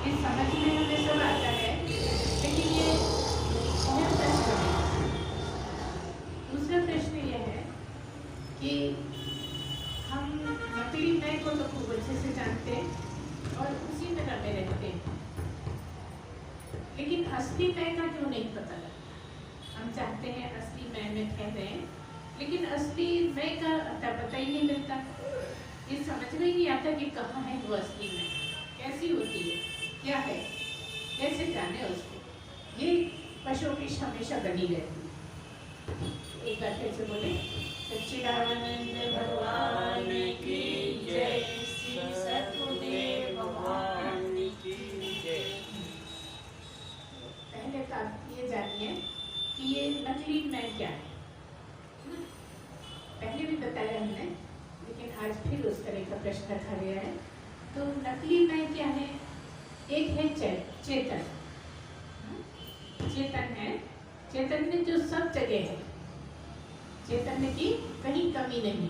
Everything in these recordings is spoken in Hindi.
ये समझ में हमें सब आता है, लेकिन ये यह प्रश्न है। दूसरा प्रश्न ये है कि हम नकली मैं को तो खूब अच्छे से जानते हैं और उसी में रमे रहते हैं, लेकिन असली मैं का क्यों नहीं पता लगता। हम चाहते हैं असली मैं में ठहरे, लेकिन असली मैं का अता पता ही नहीं मिलता। ये समझ में ही नहीं आता कि कहाँ है वो असली मैं, कैसी होती है, क्या है, कैसे जाने उसको। ये पशुपेश हमेशा बनी रहती है। एक बार फिर से बोले, सच्चिदानंद भगवान की जय, श्री सतगुरुदेव भगवान की जय। पहले तो आप ये जानिए कि ये नकली मैं क्या है। पहले भी बताया हमने, लेकिन आज फिर उस तरह का प्रश्न रखा गया है। तो नकली मैं क्या है? एक है चेतन। चेतन है, चेतन में जो सब जगह है, चेतन में की कहीं कमी नहीं,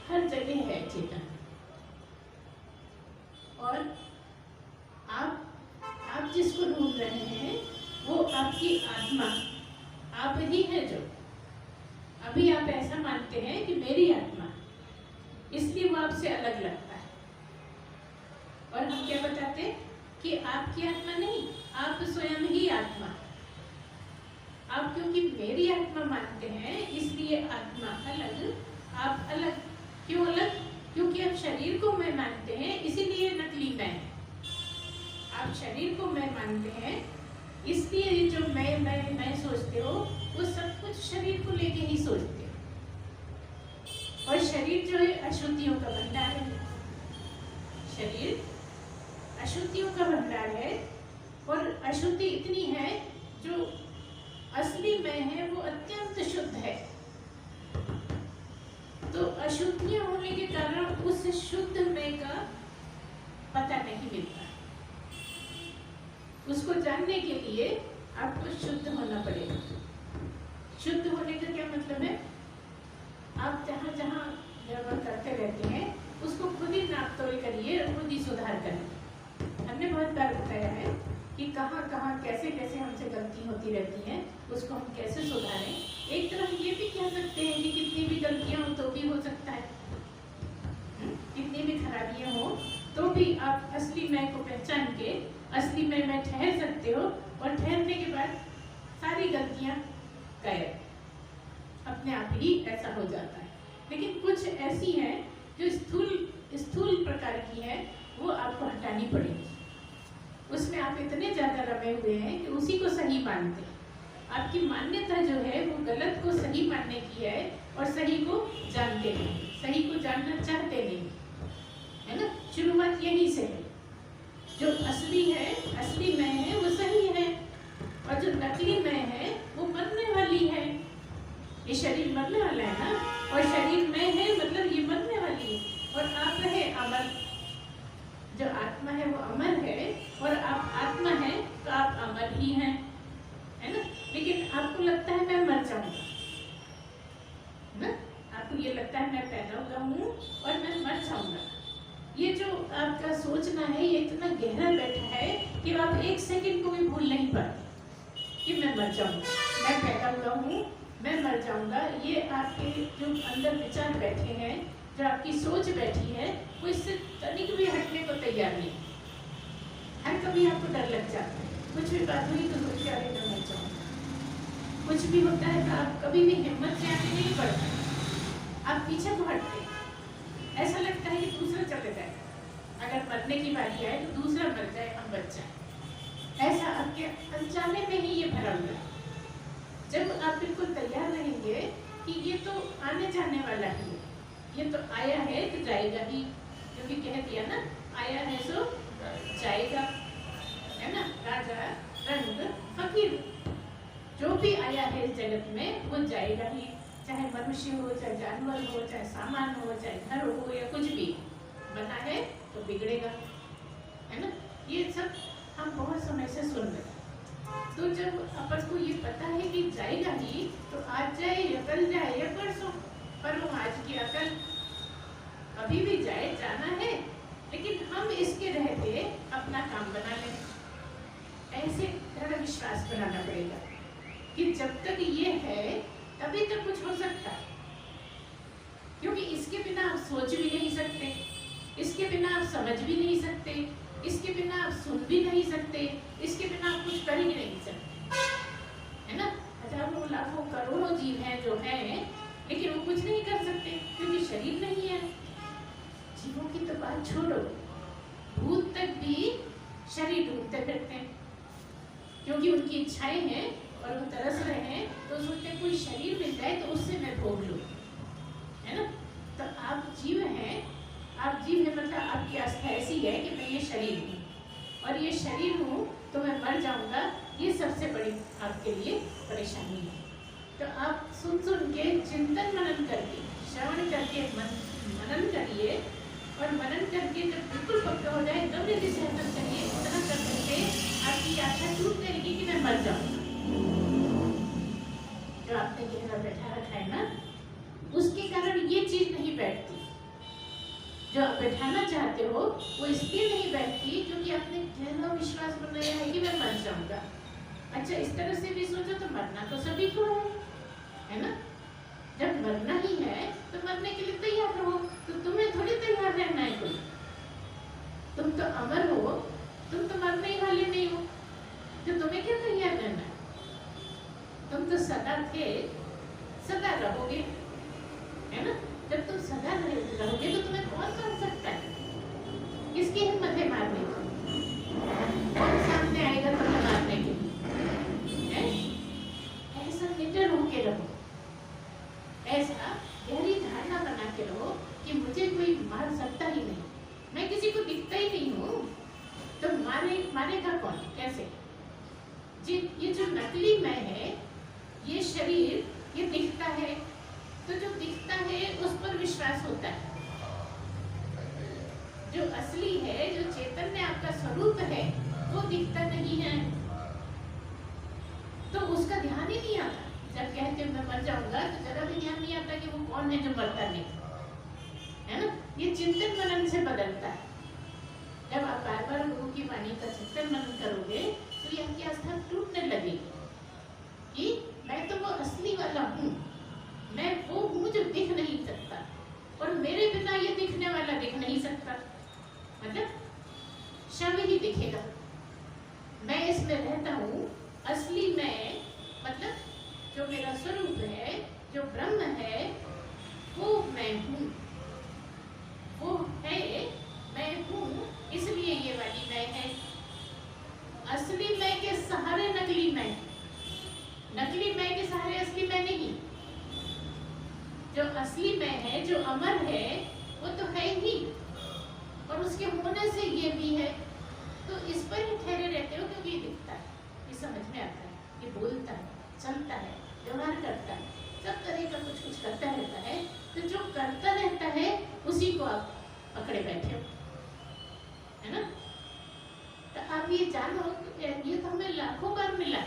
हर जगह है चेतन। और आप जिसको ढूंढ रहे हैं वो आपकी आत्मा, आप ही है। जो अभी आप ऐसा मानते हैं कि मेरी आत्मा, इसलिए वो आपसे अलग लगता है। और हम क्या बताते हैं कि आपकी आत्मा नहीं, आप स्वयं ही आत्मा। आप क्योंकि मेरी आत्मा मानते हैं, इसलिए आत्मा अलग, आप अलग। क्यों अलग? क्योंकि आप शरीर को मैं मानते हैं, इसीलिए नकली मैं है। आप शरीर को मैं मानते हैं, इसलिए जो मैं सोचते हो वो सब कुछ शरीर को लेके ही सोचते हो। और शरीर जो है अशुद्धियों का भंडार है। शरीर अशुद्धियों का भंडार है, और अशुद्धि इतनी है, जो असली मैं है वो अत्यंत शुद्ध है। तो अशुद्धियां होने के कारण उस शुद्ध मैं का पता नहीं मिलता। उसको जानने के लिए आपको शुद्ध होना पड़ेगा। शुद्ध होने का क्या मतलब है? आप जहाँ जहाँ गड़बड़ करते रहते हैं, उसको खुद ही नाप तोल करिए, खुद ही सुधार करिए। हमने बहुत बार बताया है कि कहाँ कहाँ कैसे कैसे हमसे गलती होती रहती है, उसको हम कैसे सुधारें। एक तरफ ये भी कह सकते हैं कि कितनी भी गलतियां हो तो भी हो सकता है, कितनी भी खराबियां हो तो भी आप असली मैं को पहचान के असली में ठहर सकते हो। और ठहरने के बाद सारी गलतियां गायब, अपने आप ही ऐसा हो जाता है। लेकिन कुछ ऐसी हैं जो स्थूल प्रकार की है, वो आपको हटानी पड़ेगी। उसमें आप इतने ज्यादा रमे हुए हैं कि उसी को सही मानते हैं। आपकी मान्यता जो है वो गलत को सही मानने की है, और सही को जानते नहीं, सही को जानना चाहते नहीं, है ना। शुरुआत यहीं से है। जो असली है, असली मैं है, वो सही है, और जो नकली मैं है वो मरने वाली है। ये शरीर मरने वाला है ना, और शरीर में है मतलब ये मरने वाली है, और आप रहे अमर। जो आत्मा है वो अमर है, और आप आत्मा है तो आप अमर ही हैं, है ना। लेकिन आपको लगता है मैं मर जाऊंगा ना, आपको ये लगता है मैं पैदा हुआ हूँ और मैं मर जाऊंगा। ये जो आपका सोचना है ये इतना गहरा बैठा है कि आप एक सेकंड को भी भूल नहीं पाते कि मैं मर जाऊंगा, मैं पैदा हुआ हूँ, मैं मर जाऊंगा। ये आपके जो अंदर विचार बैठे हैं, जो आपकी सोच बैठी है, वो इससे तनिक भी हटने को तैयार नहीं। हर कभी आपको डर लग जाता है, कुछ भी बात हुई तो सोच के आगे मैं मर जाऊंगा। कुछ भी होता है तो आप कभी भी हिम्मत से आगे नहीं बढ़ते, आप पीछे को हटते। ऐसा लगता है कि दूसरा चले जाए, अगर मरने की बारी आए तो दूसरा मर जाए, हम बच जाए। ऐसा आपके अनजाने में ही ये भरा हुआ है। जब आप बिल्कुल तैयार रहेंगे कि ये तो आने जाने वाला ही है, ये तो आया है तो जाएगा ही, क्योंकि कह दिया ना, आया है सो जाएगा, है ना। राजा रंग फकीर, जो भी आया है इस जगत में वो जाएगा ही। चाहे मनुष्य हो, चाहे जानवर हो, चाहे सामान हो, चाहे घर हो, या कुछ भी बना है तो बिगड़ेगा, है ना। ये सब हम बहुत समय से सुन रहे हैं। तो जब अपन को ये पता है कि जाएगा ही, तो आज जाए या कल जाए या परसों, पर वो आज की अकल कभी भी जाए, जाना है। लेकिन हम इसके रहते अपना काम बना लेंगे। ऐसे दृढ़ विश्वास बनाना पड़ेगा कि जब तक ये है तभी तक कुछ हो सकता है, क्योंकि इसके बिना आप सोच भी नहीं सकते, इसके बिना आप समझ भी नहीं सकते, इसके बिना आप सुन भी नहीं सकते, इसके बिना आप कुछ कर ही नहीं सकते, है ना। हजारों लाखों करोड़ों जीव हैं जो हैं, लेकिन वो कुछ नहीं कर सकते क्योंकि शरीर नहीं है। जीवों की तो बात छोड़ो, भूत तक भी शरीर ढूंढते फिरते हैं, क्योंकि उनकी इच्छाएं हैं और वो तरस रहे हैं, तो सोचते हैं कोई शरीर मिल जाए तो उससे मैं भोग लूं, है ना। तो आप जीव हैं, आप जीव है मतलब आपकी आस्था ऐसी है कि मैं ये शरीर हूँ और ये शरीर हूँ तो मैं मर जाऊंगा, ये सबसे बड़ी आपके लिए परेशानी है। तो आप सुन सुन के चिंतन मनन करके, श्रवण करके मनन करिए, और मनन करके जब बिल्कुल पक्का हो जाए तब यदि सहमत करिए, इतना कर करके आपकी आशा टूट जाएगी कि मैं मर जाऊंगा। जो आपने गहरा बैठा रखा है ना, उसके कारण ये चीज नहीं बैठती। जो आप बैठाना चाहते हो वो इसलिए नहीं बैठती क्योंकि आपने गहरा विश्वास बनाया है कि मैं मर जाऊंगा। अच्छा, इस तरह से भी सोचो तो मरना तो सभी को है ना। जब मरना ही है तो मरने के लिए तैयार रहो, तो तुम्हें थोड़ी तैयार रहना है कोई। तुम तो अमर हो, तुम तो मरने ही वाले नहीं हो, तो तुम्हें क्या तैयार रहना है। तुम तो सदा थे, सदा रहोगे, है ना। जब तुम सदा रहोगे तो तुम्हें कौन मार सकता है, किसकी हिम्मत है मारने की, कौन सामने आएगा तुम्हें मारने के लिए। ऐसा निडर होके रहो, ऐसा गहरी धारणा बना के रहो कि मुझे कोई मार सकता ही नहीं, मैं किसी को दिखता ही नहीं हूँ, तो मारेगा कौन, कैसे। ये जो नकली मैं है, ये शरीर, ये दिखता है, तो जो दिखता है उस पर विश्वास होता है। जो असली है, जो चैतन्य आपका स्वरूप है, वो दिखता नहीं है, तो उसका ध्यान ही नहीं आता। जब कहते हैं मैं मर जाऊंगा तो जरा भी ध्यान नहीं आता कि वो कौन है जो मरता नहीं, है ना। ये चिंतन मनन से बदलता है। जब आप बार बार गुरु की वाणी का चिंतन मनन करोगे तो ये आपकी आस्था टूटने लगेगी कि मैं तो वो असली वाला हूँ, मैं वो हूँ जो दिख नहीं सकता, और मेरे बिना ये दिखने वाला दिख नहीं सकता, मतलब शव ही दिखेगा। मैं इसमें रहता हूँ, असली मैं मतलब जो मेरा स्वरूप है, जो ब्रह्म है, वो मैं हूँ, वो है, मैं हूँ, इसलिए ये वाली मैं है। असली मैं के सहारे नकली मैं, नकली मैं के सहारे असली मैं नहीं। जो असली मैं है, जो अमर है, वो तो है ही, और उसके होने से ये भी है, तो इस पर ही ठहरे रहते हो क्योंकि ये दिखता है, ये समझ में आता है, ये बोलता है, चलता है, व्यवहार करता है, सब तरह का कुछ कुछ करता रहता है। तो जो करता रहता है उसी को आप पकड़े बैठे हो, है ना। तो आप ये जानो, ये तो हमें लाखों बार मिला।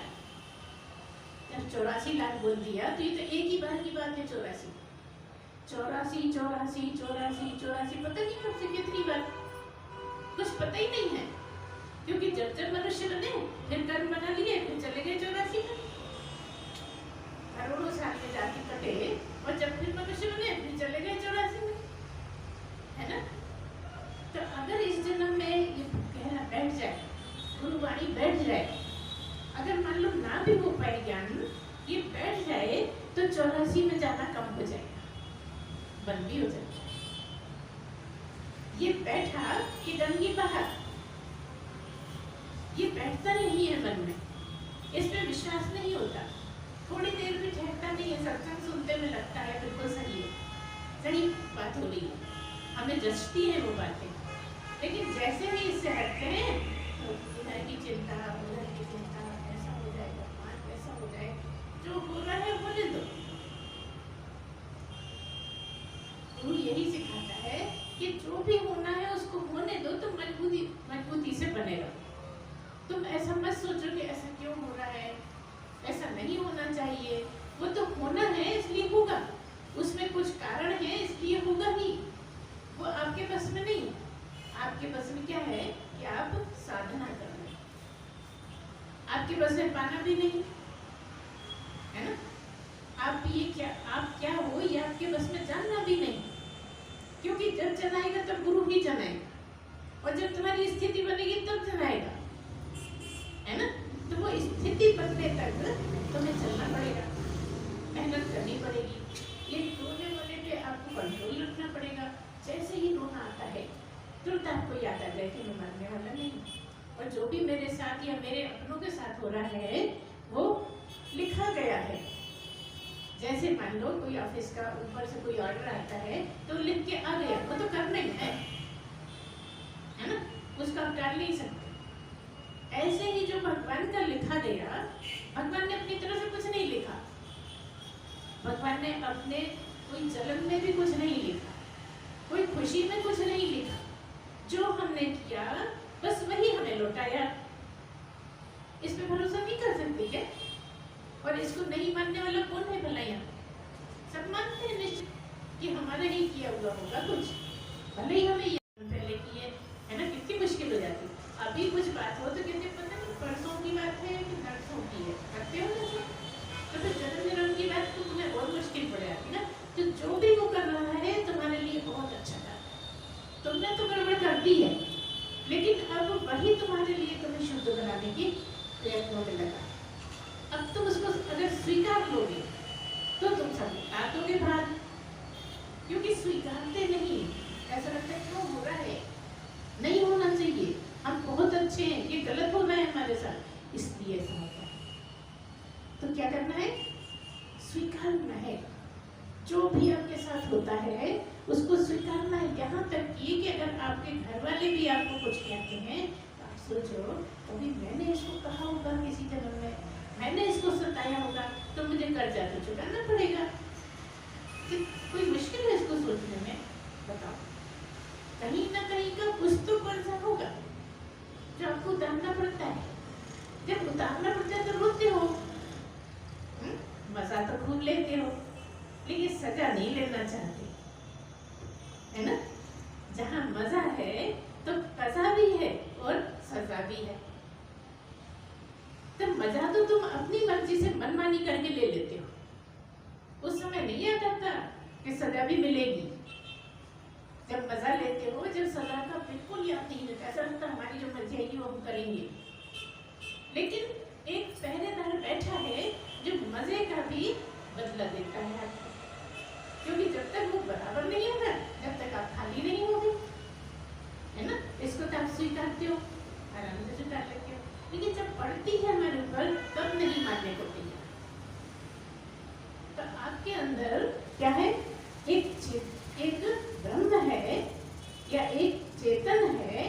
जब 84 लाख बोल दिया तो ये तो एक ही बार की बात है। 84 पता नहीं कब से कितनी बार, कुछ पता ही नहीं है, क्योंकि जब जब मनुष्य बने फिर कर्म बना लिए, फिर चले गए 84 में, करोड़ों साल में जाके कटे, और जब फिर मनुष्य बने फिर चले गए 84 में, है ना। तो अगर इस जन्म में ये कहना बैठ जाए, गुरुवाणी बैठ जाए, अगर मान लो ना भी हो पाए ज्ञान, ये बैठ जाए तो 84 में जाना कम हो जाएगा, बंद भी हो जाएगा। ये बैठा कि डंगी बाहर, ये बैठता नहीं है मन में, इसमें विश्वास नहीं होता, थोड़ी देर भी ठहरता नहीं है, सत्संग सुनते में लगता है बिल्कुल सही है, सही बात हो रही है, हमें जचती है वो बातें, लेकिन जैसे ही इससे हटते हैं तो इधर की चिंता, उधर की चिंता, ऐसा हो जाए, भगवान ऐसा हो जाए, जो हो रहा है होने दो। गुरु यही सिखाता है कि जो भी होना है उसको होने दो, तो मजबूती से बने रहो। तुम ऐसा मत सोचो कि ऐसा क्यों हो रहा है, ऐसा नहीं होना चाहिए, वो तो होना है इसलिए होगा, उसमें कुछ कारण है इसलिए होगा ही, वो आपके बस में नहीं। आपके बस में क्या है कि आप साधना करना, आपके बस में पाना भी नहीं है ना। आप क्या हो ये आपके बस में जानना भी नहीं, क्योंकि जब जनाएगा तब गुरु ही जनाएगा, और जब तुम्हारी स्थिति बनेगी तब जनाएगा, है ना। तो वो स्थिति बनने तक तुम्हें चलना पड़ेगा, मेहनत करनी पड़ेगी। ये रोने वाले पे आपको कंट्रोल रखना पड़ेगा। जैसे ही रोना आता है तुरंत आपको याद आ जाए कि मैं मरने वाला नहीं हूँ, और जो भी मेरे साथ या मेरे अपनों के साथ हो रहा है वो लिखा गया है। जैसे मान लो कोई ऑफिस का ऊपर से कोई ऑर्डर आता है तो लिख के आ गया, वो तो करना ही है ना, उसको आप टाल नहीं सकते। ऐसे ही जो भगवान का लिखा गया, भगवान ने अपनी तरफ से कुछ नहीं लिखा, भगवान ने अपने कोई जलन में भी कुछ नहीं लिखा, कोई खुशी में कुछ नहीं लिखा। जो हमने किया बस वही हमें लौटाया। इस पे भरोसा नहीं कर सकते क्या? और इसको नहीं मानने वाला कौन है भला यहाँ? सब मानते हैं निश्चित कि हमारा ही किया हुआ होगा कुछ, भले ही हमें पहले किए, है ना। कितनी मुश्किल हो जाती। अभी कुछ बात हो तो कहते पता नहीं परसों की बात है कि नरसों की है, करते हो ना। तो फिर जन्म जन्म की बात तो तुम्हें और मुश्किल पड़ जाती ना। तो जो भी वो कर रहा है तुम्हारे लिए बहुत अच्छा था, तुमने तो गड़बड़ कर दी है, लेकिन अब वही तुम्हारे लिए तुम्हें शुद्ध बनाने की प्रयत्नों में लगा। अब तुम उसको अगर स्वीकार लोगे तो तुम सब आतोगे बाहर, क्योंकि स्वीकारते नहीं। ऐसा लगता है क्यों हो रहा है, नहीं होना चाहिए, हम बहुत अच्छे हैं, ये गलत हो रहा है हमारे साथ, इसलिए ऐसा होता है। तो क्या करना है? स्वीकारना है। जो भी आपके साथ होता है उसको स्वीकारना है। यहाँ तक कि अगर आपके घर वाले भी आपको कुछ कहते हैं तो आप सोचो कभी मैंने इसको कहा होगा किसी जन्म में, मैंने इसको सताया होगा तो मुझे कर्जा तो चुकाना पड़ेगा। कोई मुश्किल है इसको सोचने में? बताओ, कहीं ना कहीं का कुछ तो कर्जा होगा जो आपको उतारना पड़ता है। जब उतारना पड़ता है तो रोते हो, मजा तो खूब लेते हो, लेकिन सजा नहीं लेना चाहते, है ना। जहाँ मजा है तो सजा भी है और सजा भी है। तो मजा तो तुम अपनी मर्जी से मनमानी करके ले लेते हो, उस समय नहीं याद आता कि सजा भी मिलेगी। जब मजा लेते हो, जब सजा का बिल्कुल याद नहीं रहता, ऐसा लगता हमारी जो मर्जी आएगी वो हम करेंगे। लेकिन एक पहरेदार बैठा है जो मजे का भी बदला देता है आपको, क्योंकि जब तक वो बराबर नहीं होगा जब तक आप खाली नहीं होगे, है ना। इसको तो आप स्वीकारते हो, आराम से स्वीकार लेते हो, लेकिन जब पड़ती है हमारे ऊपर तब नहीं मानने को तैयार। तो आपके अंदर क्या है? एक ब्रह्म है या एक चेतन है,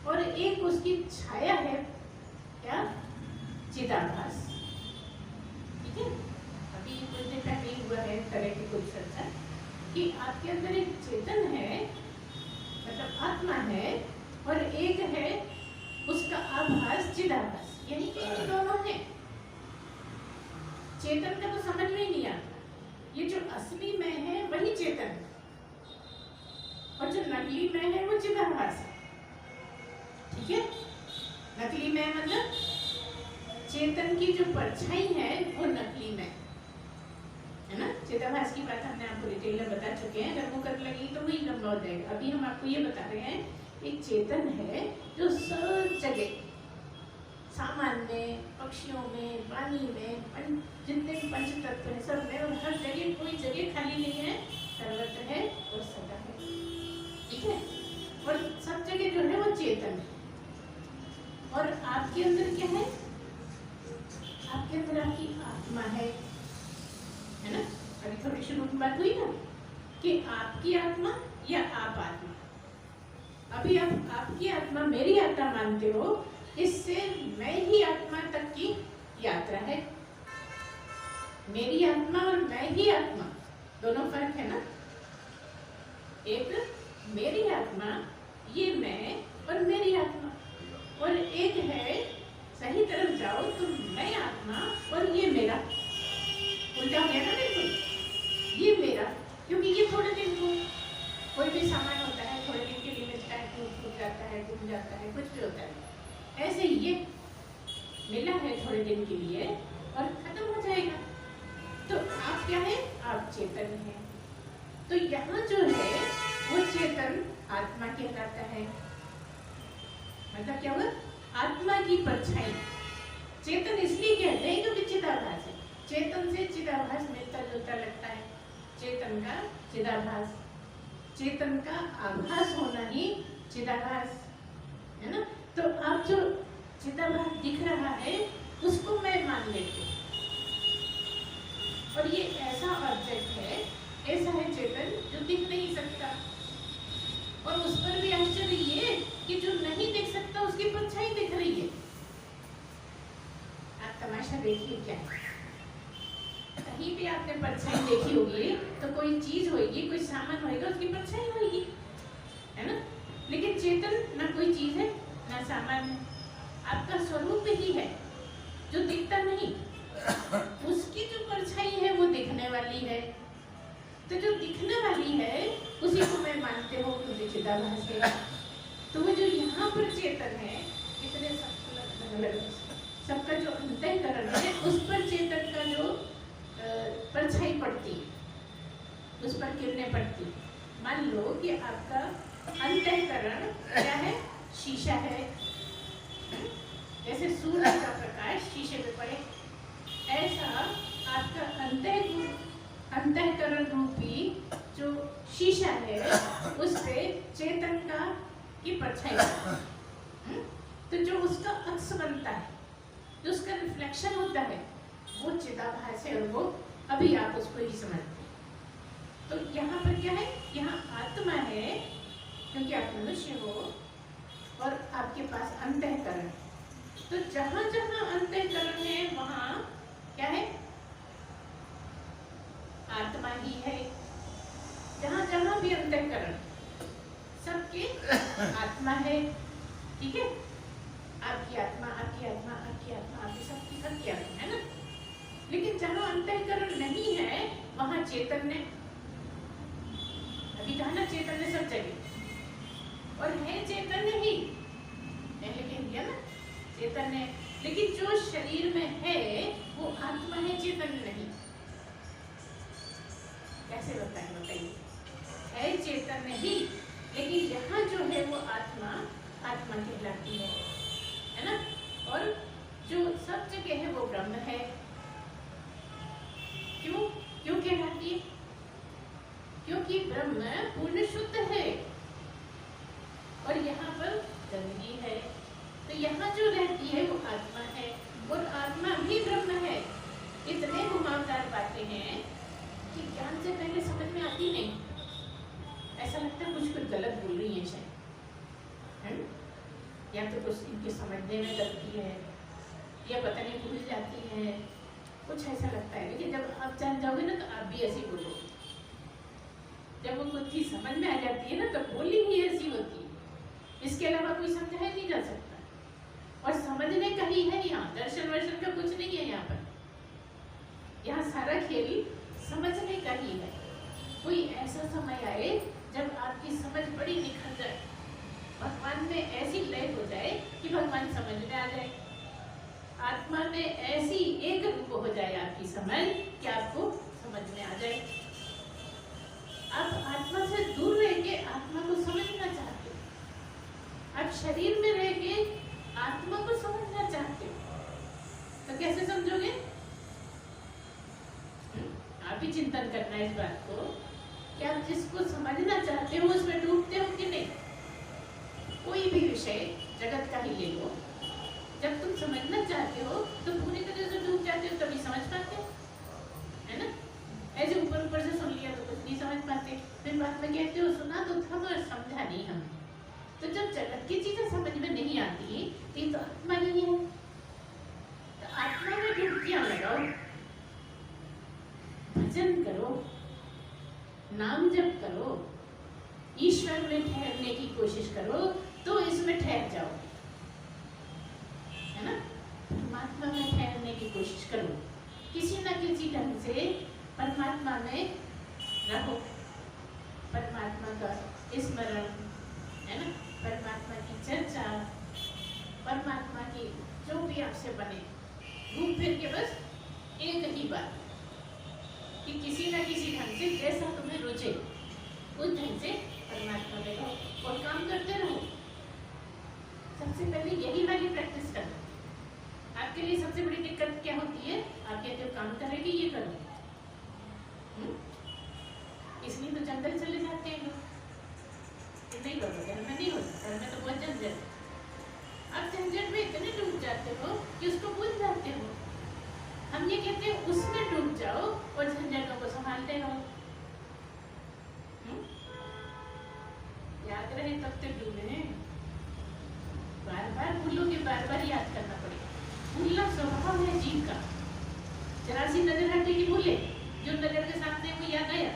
और एक उसकी छाया है, क्या? चिदाभास। ठीक है। अभी कुछ दिन पहले हुआ है तरह की कुछ चर्चा कि आपके अंदर एक चेतन है, मतलब आत्मा है, और एक है उसका आभास, चिदाभास, यानी कि ये दोनों है। चेतन का तो समझ में ही नहीं आता, ये जो असली मैं है वही चेतन है, और जो नकली मैं है वो चिदाभास है। ठीक है। नकली मैं मतलब चेतन की जो परछाई है वो नकली मैं है ना। चिदाभास की बात हमने आपको डिटेल में बता चुके हैं, अगर वो करने लगी तो वही लंबा हो जाएगा। अभी हम आपको ये बता रहे हैं एक चेतन है जो सब जगह, सामान में, पक्षियों में, पानी में, जितने भी पंच तत्व हैं सब में, और हर जगह, कोई जगह खाली नहीं है, सर्वत्र है और सदा है। ठीक है। और सब जगह जो है वो चेतन है। और आपके अंदर क्या है? आपके अंदर आपकी आत्मा है ना। अभी थोड़ी शुरू में बात हुई ना कि आपकी आत्मा या आप आत्मा। अभी आप आपकी आत्मा मेरी आत्मा मानते हो, इससे मैं ही आत्मा तक की यात्रा है। मेरी आत्मा और मैं ही आत्मा दोनों फर्क है ना। एक मेरी आत्मा, ये मैं और मेरी आत्मा, और एक है सही तरफ जाओ तो मैं आत्मा और ये मेरा। उल्टा हो गया ना बिल्कुल, ये मेरा, क्योंकि ये थोड़े दिन को कोई भी सामान होता है थोड़े दिन के लिए मिलता है, टूट जाता है, गुम जाता है, कुछ भी होता है, ऐसे ये मिला है थोड़े दिन के लिए और खत्म हो जाएगा। तो आप क्या है? आप चेतन हैं। तो यहाँ जो है वो चेतन आत्मा कहलाता है। मतलब क्या हुआ? आत्मा की परछाई। चेतन इसलिए कहते हैं क्योंकि चिदाभास है। चेतन से चिदाभास मिलता जुलता लगता है। चेतन का चिदाभास, चेतन का आभास होना ही चिदाभास है ना। तो आप जो चिदाभास दिख रहा है उसको मैं मान लेती हूँ, और ये ऐसा ऑब्जेक्ट है, ऐसा है चेतन जो दिख नहीं सकता। और उस पर भी आश्चर्य ये कि जो नहीं दिख सकता उसकी परछाई दिख रही है। आप तमाशा देखिए क्या है। कहीं भी आपने परछाई देखी होगी तो कोई चीज होगी, कोई सामान होगा, उसकी परछाई होगी, है ना। लेकिन चेतन ना कोई चीज है ना सामान है, आपका स्वरूप ही है जो दिखता नहीं। उसकी जो परछाई है वो दिखने वाली है। तो जो दिखने वाली है उसी को मैं मानते हो मुझे चिदाभास है। तो वो जो यहाँ पर चेतन है, इतने सबका जो अंतःकरण है उस पर चेतन का जो परछाई पड़ती, उस पर किरणें पड़ती। मान लो कि आपका अंतःकरण क्या है? शीशा है। जैसे सूर्य का प्रकाश शीशे पे पड़े, ऐसा आपका अंतःकरण रूपी जो शीशा है उस पे चेतन का की परछाई है। तो जो उसका अक्स बनता है, जो उसका रिफ्लेक्शन होता है, वो चिदाभास है। और वो अभी आप उसको ही समझते हैं। तो यहाँ पर क्या है? यहाँ आत्मा है क्योंकि आप मनुष्य हो और आपके पास अंतःकरण। तो जहाँ जहाँ अंतःकरण है वहाँ क्या है? आत्मा ही है। जहाँ जहाँ भी अंतःकरण, सबके आत्मा है। ठीक है? आपकी आत्मा, आपकी आत्मा, आपकी आत्मा, आपकी सबकी सबकी आत्मा है ना। लेकिन जहाँ अंतःकरण नहीं है वहाँ चैतन्य। अभी कहा ना चैतन्य सब जगह, और है चैतन्य ही, लेकिन दिया ना चैतन्य। लेकिन जो शरीर में है वो आत्मा है, चैतन्य नहीं। कैसे बताइए? है चैतन्य ही, लेकिन यहाँ जो है वो आत्मा, आत्मा कहलाती है ना। और जो सब जगह है वो ब्रह्म है। क्यों क्यों कहलाती है? क्योंकि ब्रह्म पूर्ण शुद्ध है और यहाँ पर गंदगी है। तो यहाँ जो रहती है वो आत्मा है और आत्मा भी ब्रह्म है। इतने घुमावदार बातें हैं कि ज्ञान से पहले समझ में आती नहीं। ऐसा लगता है कुछ गलत बोल रही है शायद, है? या तो कुछ इनके समझने में गलती है या पता नहीं भूल जाती है, कुछ ऐसा लगता है। लेकिन जब आप जान जाओगे ना तो आप भी ऐसी बोलोगे। जब वो कुछ चीज समझ में आ जाती है ना तो बोली ही ऐसी होती है। इसके अलावा कोई समझाया नहीं जा सकता। और समझने का ही है यहाँ, दर्शन वर्शन का कुछ नहीं है यहाँ पर। यहाँ सारा खेल समझने का ही है। कोई ऐसा समय आए जब आपकी समझ बड़ी निखर जाए, भगवान में ऐसी लय हो जाए कि भगवान समझ में आ जाए, आत्मा में ऐसी एक रूप हो जाए आपकी समझ कि आपको समझ में आ जाए। आप आत्मा से दूर रह के आत्मा को समझना चाहते हो, आप शरीर में रह के आत्मा को समझना चाहते हो, तो कैसे समझोगे? आप ही चिंतन करना है इस बात को कि आप जिसको समझना चाहते हो उसमें डूबते हो कि नहीं। कोई भी विषय जगत का ही ले लो, जब तुम समझना चाहते हो तो पूरी तरह से डूब जाते हो, तभी समझ पाते हो, है ना। ऐसे ऊपर ऊपर से सुन लिया तो कुछ नहीं समझ पाते, फिर बाद में कहते हो सुना तो था मगर समझा नहीं हमें। तो जब जगत की चीजें समझ में नहीं आती तो ये तो आत्मा ही है। तो आत्मा में डुबकियां लगाओ, भजन करो, नाम जप करो, ईश्वर में ठहरने की कोशिश करो तो इसमें ठहर जाओ, है ना। परमात्मा में ठहरने की कोशिश करो, किसी न किसी ढंग से परमात्मा में रहो। परमात्मा का स्मरण, है ना, परमात्मा की चर्चा, परमात्मा बाकी जो भी आपसे बने, घूम फिर के बस एक ही बात कि किसी न किसी ढंग से जैसा तुम्हें रुचे उस ढंग से परमात्मा में रहो और काम करते रहो। सबसे पहले यही वाली प्रैक्टिस करो। आपके लिए सबसे बड़ी दिक्कत क्या होती है? आप कहते हो काम करेंगे, ये करो, इसलिए तो जंगल चले जाते हैं लोग। नहीं करो, घर में नहीं होता, घर में तो बहुत झंझट। आप झंझट में इतने डूब जाते हो कि उसको भूल जाते हो। हम ये कहते हैं उसमें डूब जाओ और झंझटों को संभालते रहो। याद रहे तब तक डूबे हैं। बार बार भूलोगे, बार बार याद करना पड़ेगा। भूलना स्वभाव है जीव का। जरा सी नजर हटेगी भूले, जो नजर के सामने वो याद आया,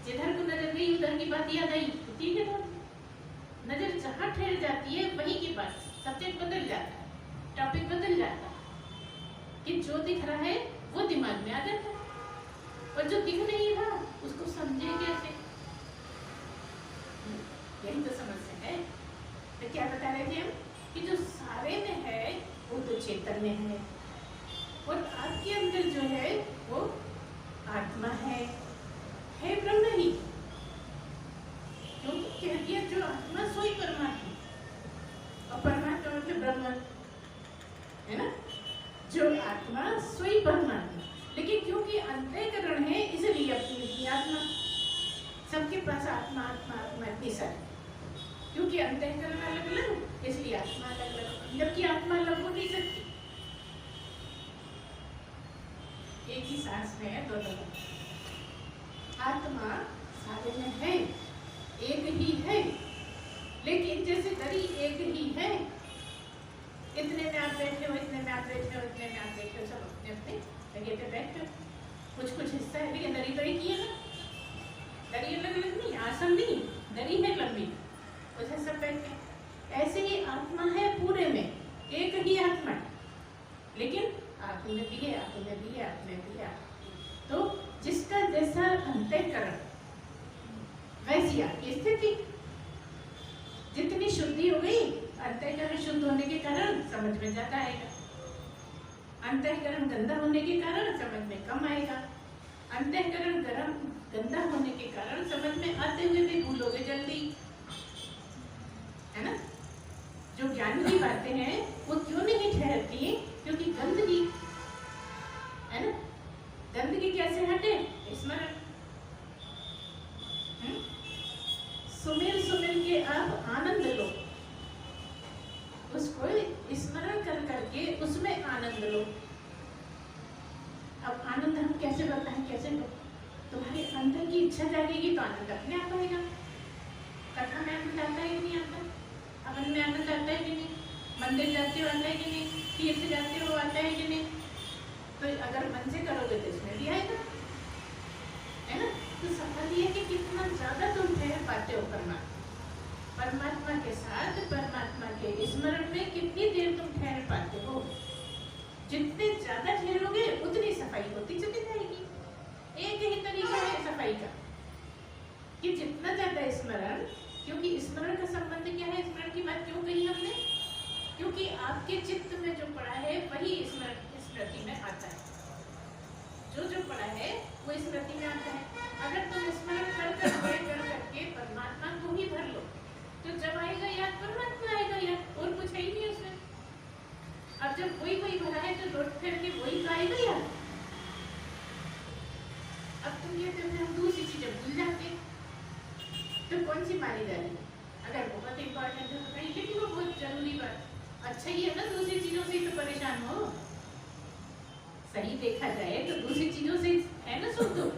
जिधर को नजर गई उधर की बात याद आई, ठीक है। नजर जहाँ ठहर जाती है वहीं की बात, सब्जेक्ट बदल जाता है, टॉपिक बदल जाता है कि जो दिख रहा है वो दिमाग में आ जाता है और जो दिख नहीं रहा उसको समझे कैसे? यही तो समस्या है। तो क्या बता रहे थे हम कि जो सारे में है वो तो चैतन्य है और आपके अंदर जो है वो आत्मा है ब्रह्म ही। क्योंकि कह दिया जो आत्मा सोई परमात्मा, और परमात्मा मतलब ब्रह्म है ना। जो आत्मा सोई परमात्मा, लेकिन क्योंकि अंतःकरण है इसलिए अपनी आत्मा। सबके पास आत्मा आत्मा आत्मा इतनी सारी, क्योंकि अंतःकरण अलग अलग इसलिए आत्मा अलग अलग, जबकि आत्मा अलग हो नहीं सकती। एक ही सांस में है दोनों। आत्मा सारे में है, एक ही है, लेकिन जैसे दरी एक ही है, इतने में आप बैठे हो, इतने में आप बैठे हो, इतने में आप बैठे हो, सब अपने अपने जगह पे बैठे हो। कुछ कुछ हिस्सा है, लेकिन दरी दरी की है ना। दरी अलग अलग नहीं, आसन नहीं, दरी है लंबी, उसे सब बैठे। ऐसे ही आत्मा है पूरे में, एक ही आत्मा है, लेकिन आप में भी है, आप में भी है, आप में भी है। तो जिसका जैसा अंतःकरण वैसी आपकी स्थिति। जितनी शुद्धि हो गई, अंतःकरण शुद्ध होने के कारण समझ में ज्यादा आएगा, अंतःकरण गंदा होने के कारण समझ में कम आएगा, अंतःकरण गंदा होने के कारण समझ में आते हुए भी भूलोगे जल्दी, है ना। जो ज्ञान की बातें हैं वो क्यों नहीं ठहरती? क्योंकि गंदगी है ना। गंदगी कैसे हटे? स्मरण। सुमिर सुमिर के आप आनंद लो, उसको स्मरण कर करके उसमें आनंद लो। अब आनंद हम कैसे बताएं, कैसे लो? तुम्हारे अंदर की इच्छा जागेगी तो आनंद अपने आप आएगा। कथा में आनंद आता है कि नहीं आता? अमन में आनंद आता है कि नहीं? मंदिर जाते हो आता है कि नहीं? तीर्थ जाते हो आता है कि नहीं? तो अगर मन से करोगे तो इसमें भी आएगा, है ना। तो सवाल ये कि कितना ज्यादा तुम ठहर पाते हो परमात्मा के साथ, परमात्मा के स्मरण में कितनी देर तुम ठहर पाते हो। जितने ज्यादा ठहरोगे उतनी सफाई होती चली जाएगी। एक ही तरीका है सफाई का कि जितना ज्यादा स्मरण, क्योंकि स्मरण का संबंध क्या है? स्मरण की बात क्यों कही हमने? क्योंकि आपके चित्त में जो पड़ा है वही स्मृति में आता है। जो पड़ा है वो स्मृति में आता है। अगर तुम स्मरण कर करके परमात्मा को ही भर लो तो जब आएगा याद परमात्मा आएगा याद, और कुछ है ही नहीं उसमें। अब जब वही भरा है तो लौट फिर के वही तो आएगा याद। अब तुम ये हम दूसरी चीजें भूल जाते तो कौन सी मानी जा रही? अगर बहुत इंपॉर्टेंट है तो कहीं, लेकिन वो बहुत जरूरी बात। अच्छा ही है ना, दूसरी चीजों से तो परेशान हो। सही देखा जाए तो दूसरी चीजों से है ना सुख दुख।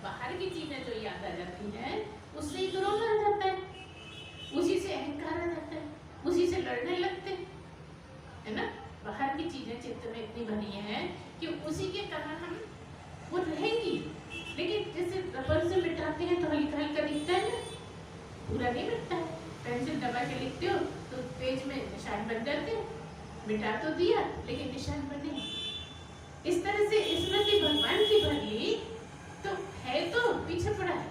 बाहर की चीजें जो याद आ जाती हैं उससे ही दुरों आ जाता है, उसी से अहंकार आ जाता है, उसी से लड़ने लगते हैं, है ना। बाहर की चीजें चित्त में इतनी भरी हैं कि उसी के कारण हम वो रहेंगी। लेकिन जैसे रबर से मिटाते हैं तो हल्का हल्का दिखता है ना, पूरा नहीं मिटता है। पेंसिल दबा के लिखते हो तो पेज में निशान बन जाते हैं, मिटा तो दिया लेकिन निशान बने। इस तरह से स्मृति भगवान की भर ली तो है तो पीछे पड़ा है,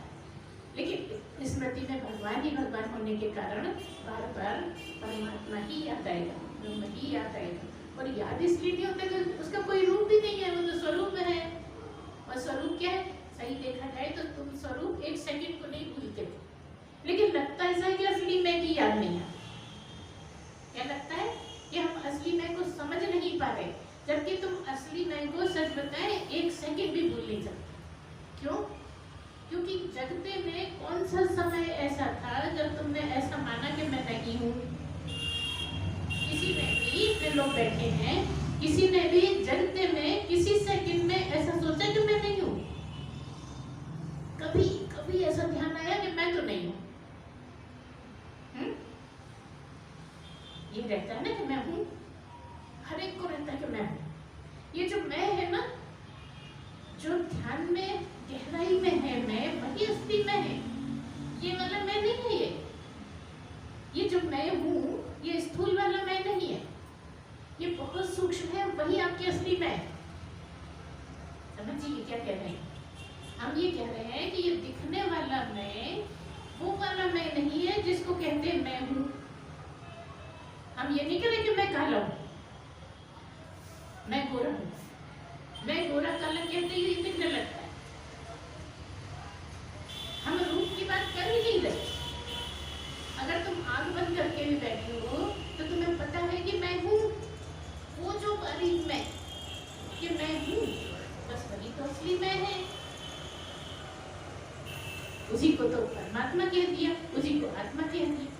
लेकिन स्मृति में भगवान ही भगवान होने के कारण बार बार परमात्मा ही याद आएगा, ब्रह्म ही याद आएगा। और याद इसलिए नहीं होता कि उसका कोई रूप भी नहीं है, वो तो स्वरूप है। और स्वरूप क्या है? सही देखा जाए तो तुम स्वरूप एक सेकंड को नहीं भूलते, लेकिन लगता ऐसा है कि असली मैं की याद नहीं है। क्या लगता है कि हम असली मैं को समझ नहीं पा रहे, जबकि तुम असली मैं को सच बताएं एक सेकंड भी भूल नहीं सकते। क्यों? क्योंकि जगते में कौन सा समय ऐसा था जब तुमने ऐसा माना कि मैं नहीं हूँ? किसी ने भी, इतने लोग बैठे हैं, किसी ने भी जगते में किसी सेकंड में ऐसा सोचा कि मैं नहीं हूँ? कभी कभी ऐसा ध्यान आया कि मैं तो नहीं हूँ? ये रहता है ना कि मैं हूँ, हर एक को रहता है कि मैं हूँ। ये जो मैं है ना, जो ध्यान में गहराई में है मैं, वही असली मैं है। ये वाला मैं नहीं है। ये जो मैं हूँ, ये स्थूल वाला मैं नहीं है। ये बहुत सूक्ष्म है, वही आपकी असली मैं है। समझिए क्या कह रहे हैं हम? ये कह रहे हैं कि ये दिखने वाला मैं वो वाला मैं नहीं है जिसको कहते हैं मैं हूँ। हम ये नहीं कह रहे कि मैं काला हूँ, मैं गोरा हूँ। मैं गोरा काला कहते ही दिखने लगता है। हम रूप की बात कर ही नहीं रहे। अगर तुम आंख बंद करके भी बैठे हो तो तुम्हें पता है कि मैं हूँ, वो जो बारीक मैं कि मैं हूँ, बस वही तो असली मैं है। उसी को तो परमात्मा कह दिया, उसी को आत्मा कह दिया।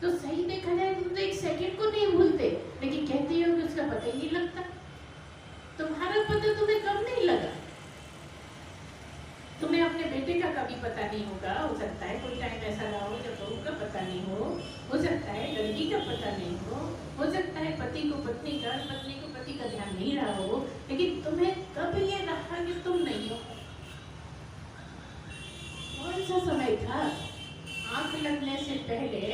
तो सही देखा जाए तुम तो एक सेकंड को नहीं भूलते, लेकिन कहते हो कि उसका पता ही नहीं लगता। तुम्हारा पता तुम्हें कब नहीं लगा? तुम्हें अपने बेटे का कभी पता नहीं होगा, हो सकता है कोई टाइम ऐसा रहा हो जब बहू का पता नहीं हो सकता है लड़की का पता नहीं हो सकता है पति को पत्नी का, पत्नी को पति का ध्यान नहीं रहा हो, लेकिन तुम्हें कब ये रहा कि तुम नहीं हो? कौन सा समय था? आंख लगने से पहले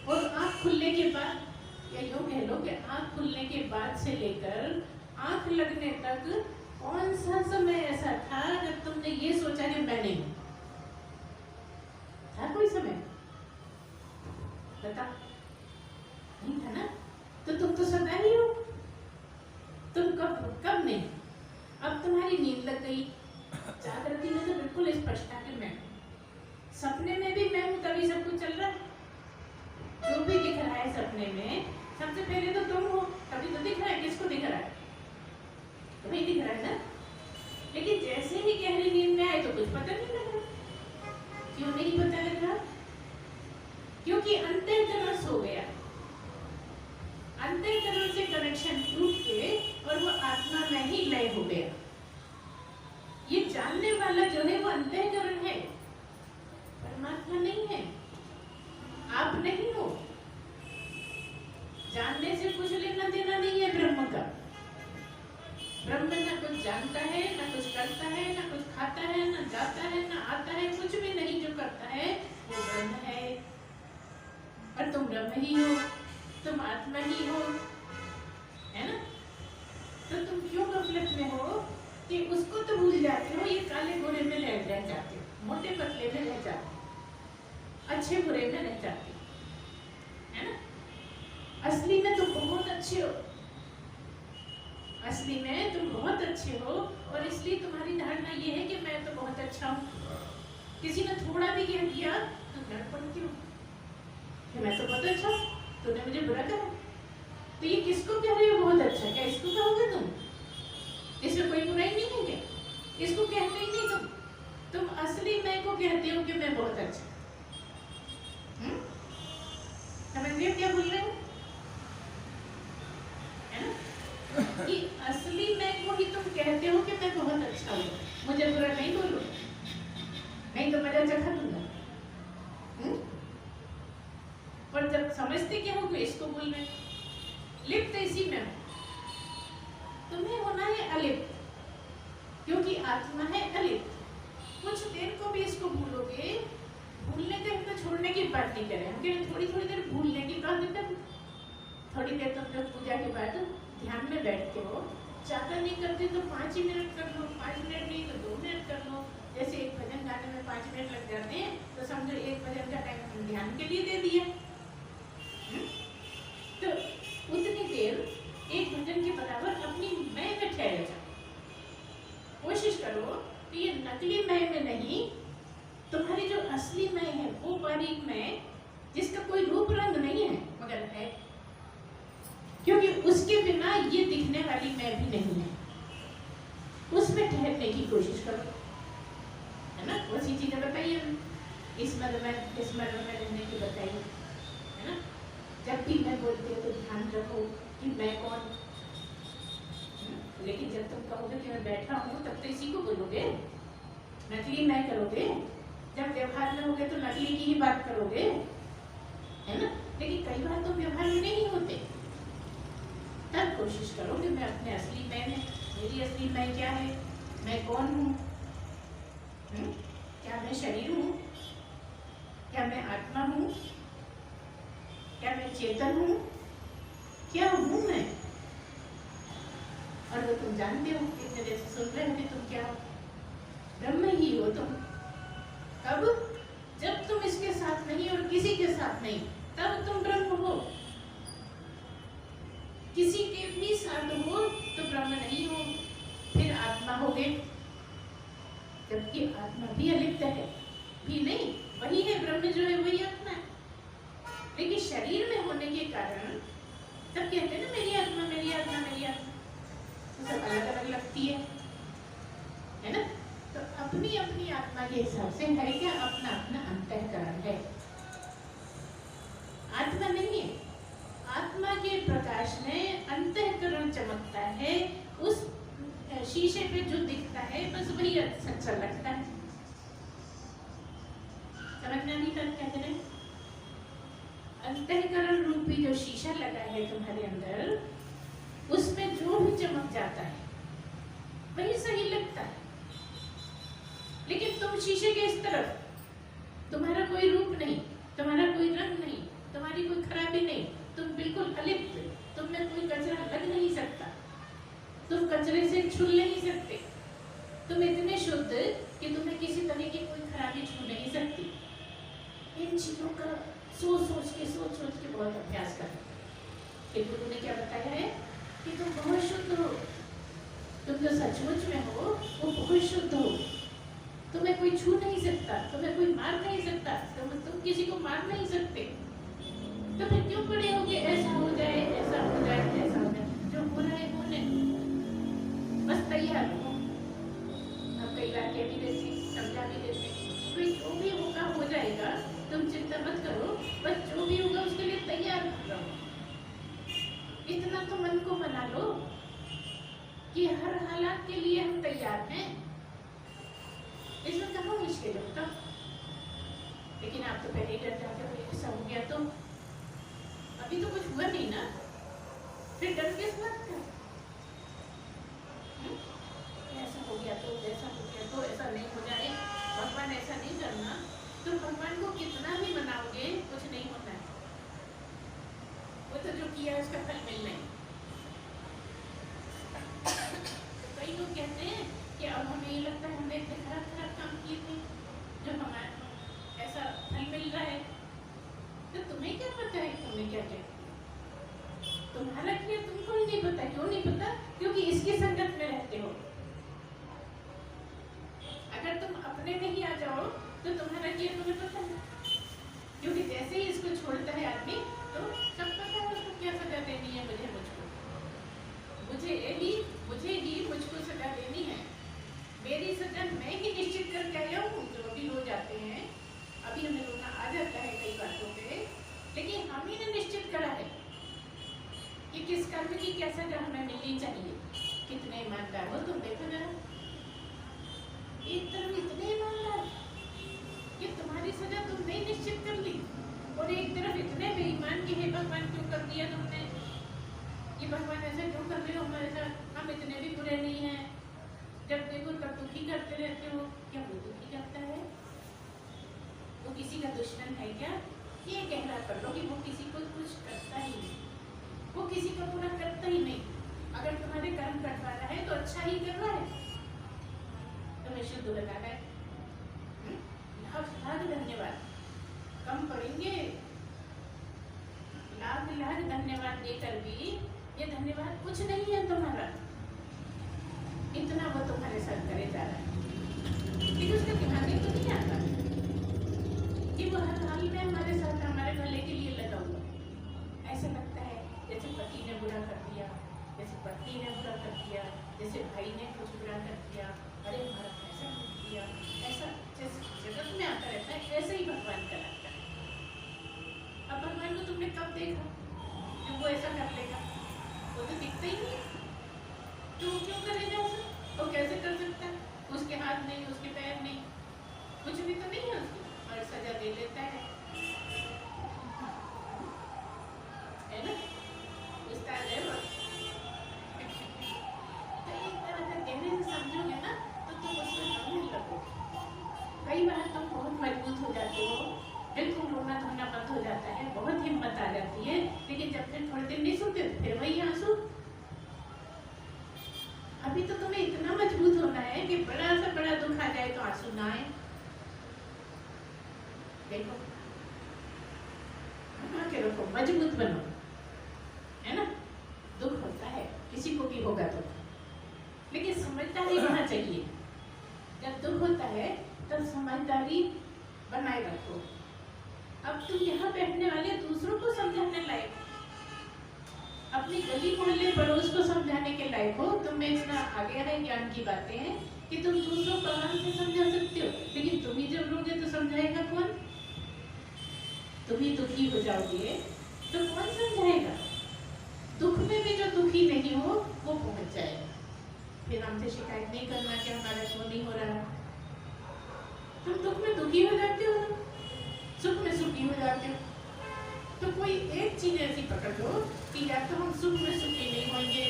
और आंख खुलने के बाद, या यूं कह लो कि आंख खुलने के बाद से लेकर आंख लगने तक कौन सा समय ऐसा था जब तुमने ये सोचा कि मैं नहीं हूं? था कोई समय? बता। नहीं था ना? तो तुम तो सदा ही हो। तुम कब नहीं? अब तुम्हारी नींद लग गई, जागृति में तो बिल्कुल स्पष्ट था कि मैं हूं। सपने में भी मैं हूं, तभी सब कुछ चल रहा है। जो भी दिख रहा है सपने में, सबसे पहले तो तुम हो, तभी तो दिख रहा है। किसको दिख रहा है? तुम्हें दिख रहा है ना? लेकिन जैसे ही गहरी नींद में आए तो कुछ पता नहीं लग रहा। क्यों नहीं पता लग रहा? क्योंकि अंतःकरण सो गया। अंतःकरण से कनेक्शन टूट के और वो आत्मा में ही लय हो गया। ये जानने वाला जो है वो अंतःकरण है, परमात्मा नहीं है। आप नहीं हो। जानने से कुछ लेना देना नहीं है ब्रह्म का। ब्रह्म ना कुछ जानता है, ना कुछ करता है, ना कुछ खाता है, ना जाता है, ना आता है, कुछ भी नहीं। जो करता है वो ब्रह्म है। और तुम ब्रह्म ही हो, तुम आत्मा ही हो, है ना? तो तुम क्यों गफलत में हो कि उसको तो भूल जाते हो? ये काले बुरे में रह जाते हो, मोटे पतले में रह जाते हो, अच्छे बुरे में रह जाते हो, है ना? असली में तुम बहुत अच्छे हो। असली में तुम बहुत अच्छे हो, और इसलिए तुम्हारी धारणा ये है कि मैं तो बहुत अच्छा हूँ। किसी ने थोड़ा भी कह दिया तो डर पड़ती हो कि मैं तो बहुत अच्छा हूँ, तूने मुझे बुरा कहा। तो ये किसको कह रहे हो बहुत अच्छा? क्या इसको कहोगे तुम? इसमें कोई बुराई नहीं है क्या? इसको कहते ही नहीं तुम असली मैं को कहते हो कि मैं बहुत अच्छा। समझ रहे हो क्या बोल रहे हैं? है ना? कि असली मैं को ही तुम कहते हो कि मैं बहुत अच्छा हूँ, मुझे बुरा नहीं बोलो, नहीं तो मजा चखा दूंगा। पर जब समझते क्या हो कि इसको बोल रहे, लिप्त इसी में तुम्हें होना है अलिप्त, क्योंकि आत्मा है अलिप्त। कुछ देर को भी इसको भूलोगे, भूलने के तो छोड़ने की बात नहीं करें, हम थोड़ी थोड़ी देर भूलने की बात कर। थोड़ी देर तुम जब पूजा के बाद ध्यान में बैठते हो, ज्यादा नहीं करते तो 5 ही मिनट कर लो, 5 मिनट नहीं तो 2 मिनट कर लो। जैसे एक भजन गाने में 5 मिनट लग जाते हैं, तो समझो एक भजन का टाइम ध्यान के लिए दे दिया। नकली मैं में नहीं, तुम्हारी जो असली मैं है वो बारीक मैं, जिसका कोई रूप रंग नहीं है मगर है, क्योंकि उसके बिना ये दिखने वाली मैं भी नहीं है। उसमें ठहरने की कोशिश करो, है ना। वैसी चीजें बताइए, स्मरण में रहने की बताइए, है ना। जब भी मैं बोलती हूँ तो ध्यान रखो कि मैं कौन, लेकिन जब तुम कहोगे कि मैं बैठा हूँ तब तो इसी को बोलोगे, नकली मैं करोगे। जब व्यवहार में होगे तो नकली की ही बात करोगे, है ना। लेकिन कई बार तो व्यवहार में नहीं होते, तब कोशिश करो कि मैं अपने असली मैं में, मेरी असली मैं क्या है, मैं कौन हूँ, क्या मैं शरीर हूँ, क्या मैं आत्मा हूँ, क्या मैं चेतन हूँ, क्या हूँ मैं। और वो तुम जानते हो, इतने देर से सुन रहे हो कि तुम क्या हो, ब्रह्म ही हो तुम। कब? जब तुम इसके साथ नहीं और किसी के साथ नहीं, तब तुम ब्रह्म हो। किसी के भी साथ हो तो ब्रह्म नहीं हो, फिर आत्मा होगे, जबकि आत्मा भी अलिप्त है, भी नहीं, वही है ब्रह्म जो है वही आत्मा है। लेकिन शरीर में होने के कारण तब कहते हैं ना मेरी आत्मा मेरी आत्मा मेरी आत्मा, तो सब अलग अलग लगती है ना। तो अपनी अपनी आत्मा के हिसाब से है क्या, अपना अपना अंतःकरण है, आत्मा नहीं है। आत्मा के प्रकाश में अंतःकरण चमकता है, उस शीशे पे जो दिखता है बस वही सच्चा लगता है। समझना नहीं कर कहते हैं, अंतःकरण रूपी जो शीशा लगा है तुम्हारे अंदर, उसमें जो भी चमक जाता है वही सही लगता है। लेकिन तुम शीशे के इस तरफ, तुम्हारा कोई रूप नहीं, तुम्हारा कोई रंग नहीं, तुम्हारी कोई खराबी नहीं, तुम बिल्कुल अलिप्त, तुम में कोई कचरा लग नहीं सकता, तुम कचरे से छूल नहीं सकते, तुम इतने शुद्ध कि तुम्हें किसी तरह की कोई खराबी छू नहीं सकती। इन चीजों का सोच सोच के बहुत अभ्यास करो। फिर गुरु ने क्या बताया है कि तुम बहुत शुद्ध हो, तुम जो सचमुच में हो वो बहुत शुद्ध हो, तुम्हें कोई छू नहीं सकता, तुम्हें कोई मार नहीं सकता, तुम किसी को मार नहीं सकते। तो फिर क्यों पड़े हो कि ऐसा हो जाए ऐसा हो जाए ऐसा हो जाए, जो हो रहा है होने, बस तैयार हो। अब कई बार कह भी देती, समझा भी देते, कोई जो भी होगा हो जाएगा, तुम चिंता मत करो, बस जो भी होगा उसके लिए तैयार रहो। इतना तो मन को बना लो कि हर हालात के लिए हम तैयार हैं, इसमें कहाँ मुश्किल होता। लेकिन आप तो पहले ही डर जाते हो, ऐसा हो गया तो, अभी तो कुछ हुआ नहीं ना, फिर डर किस बात का, ऐसा हो गया तो ऐसा हो गया तो ऐसा नहीं हो जाए, भगवान ऐसा नहीं करना, तो भगवान को कितना भी मनाओगे कुछ नहीं होना है, वो तो जो किया उसका फल मिलना है। कई लोग कहते हैं कि अब हमें ये लगता है हमने इतने खराब खराब काम किए थे जो हमारा ऐसा फल मिल रहा है, तो तुम्हें क्या पता है तुमने क्या किया, तुम्हारा किया तुमको ही नहीं पता। क्यों नहीं पता? क्योंकि इसकी संगत में रहते हो। अगर तुम अपने में ही आ जाओ तो तुम्हारा किया तुम्हें पता है, क्योंकि जैसे ही इसको छोड़ता है आदमी तो सब पता है उसको क्या सजा देनी है, मुझे ही मुझको सजा देनी है। मेरी सजा मैं ही निश्चित करके आया हूँ। जो अभी रो जाते हैं, अभी हमें रोना आ जाता है कई बातों पे, लेकिन हम ही ने निश्चित करा है कि किस कर्म की क्या सजा हमें मिलनी चाहिए। कितने ईमानदार हो तुम, देखो जरा, एक तरफ इतने ईमानदार कि तुम्हारी सजा तुमने ही निश्चित कर ली, और एक तरफ इतने बेईमान कि हे भगवान क्यों कर दिया तुमने, कि भगवान ऐसे क्यों कर रहे हो हमारे साथ, हम इतने भी बुरे नहीं हैं, जब देखो तब दुखी करते रहते हो। क्या वो दुखी करता है? वो किसी का दुश्मन है क्या? ये कहना कर लो कि वो किसी को कुछ करता ही नहीं, वो किसी का बुरा करता ही नहीं। अगर तुम्हारे कर्म कटवा रहा है तो अच्छा ही कर रहा है, तुम्हें शुद्ध लगाना है। लाख धन्यवाद कम पड़ेंगे, लाख धन्यवाद देकर भी ये धन्यवाद कुछ नहीं है तुम्हारा, इतना वो तुम्हारे साथ करे जा रहा है। लेकिन उसका ध्यान ही तो नहीं आता कि वो हर हाल में हमारे साथ हमारे भले के लिए लगा हुआ। ऐसा लगता है जैसे पति ने बुरा कर दिया, जैसे पत्नी ने बुरा कर दिया, जैसे भाई ने कुछ बुरा कर दिया, अरे हमारा कैसा कर दिया, ऐसा जैसे जगत में आता रहता है, ऐसे ही भगवान का लगता है। अब भगवान को तुमने कब देखा कि वो ऐसा कर लेगा? वो तो दिखता ही नहीं, तो वो क्यों करेगा ऐसा? वो कैसे कर सकता है? उसके हाथ नहीं, उसके पैर नहीं, कुछ भी तो नहीं है उसको, और सजा दे लेता है ना? उस्ताद है वो। तो एक तरह से गहरे से समझोगे ना तो तुम उसमें समझने लगोगे। कई बार तुम बहुत मजबूत हो जाते हो, फिर तुम रोना धोना बंद हो जाता है, बहुत हिम्मत आ जाती है, लेकिन जब फिर थोड़े दिन नहीं सुनते फिर वही आंसू। अभी तो तुम्हें इतना मजबूत होना है कि बड़ा से बड़ा दुख आ जाए तो आंसू ना आए। देखो बना के रखो, मजबूत बनो, है ना? दुख होता है, किसी को भी होगा तो, लेकिन समझदारी होना चाहिए। जब दुख होता है तब समझदारी बनाए रखो। अब तुम यहाँ बैठने वाले दूसरों को समझाने लायक, अपनी गली मोहल्ले पड़ोस को समझाने के लायक हो। तुम में इतना आ गया है ज्ञान की बातें हैं कि तुम दूसरों को आराम से समझा सकते हो, लेकिन तुम ही जब रोगे तो समझाएगा कौन? तुम ही दुखी हो जाओगे तो कौन समझाएगा? दुख में भी जो दुखी नहीं हो वो पहुंच जाएगा। फिर हमसे शिकायत नहीं करना कि हमारा क्यों नहीं हो रहा। तुम दुख में दुखी हो जाते हो, सुख में सुखी हो जाते हो, तो कोई एक चीज ऐसी पकड़ लो कि या तो हम सुख में सुखी नहीं होंगे,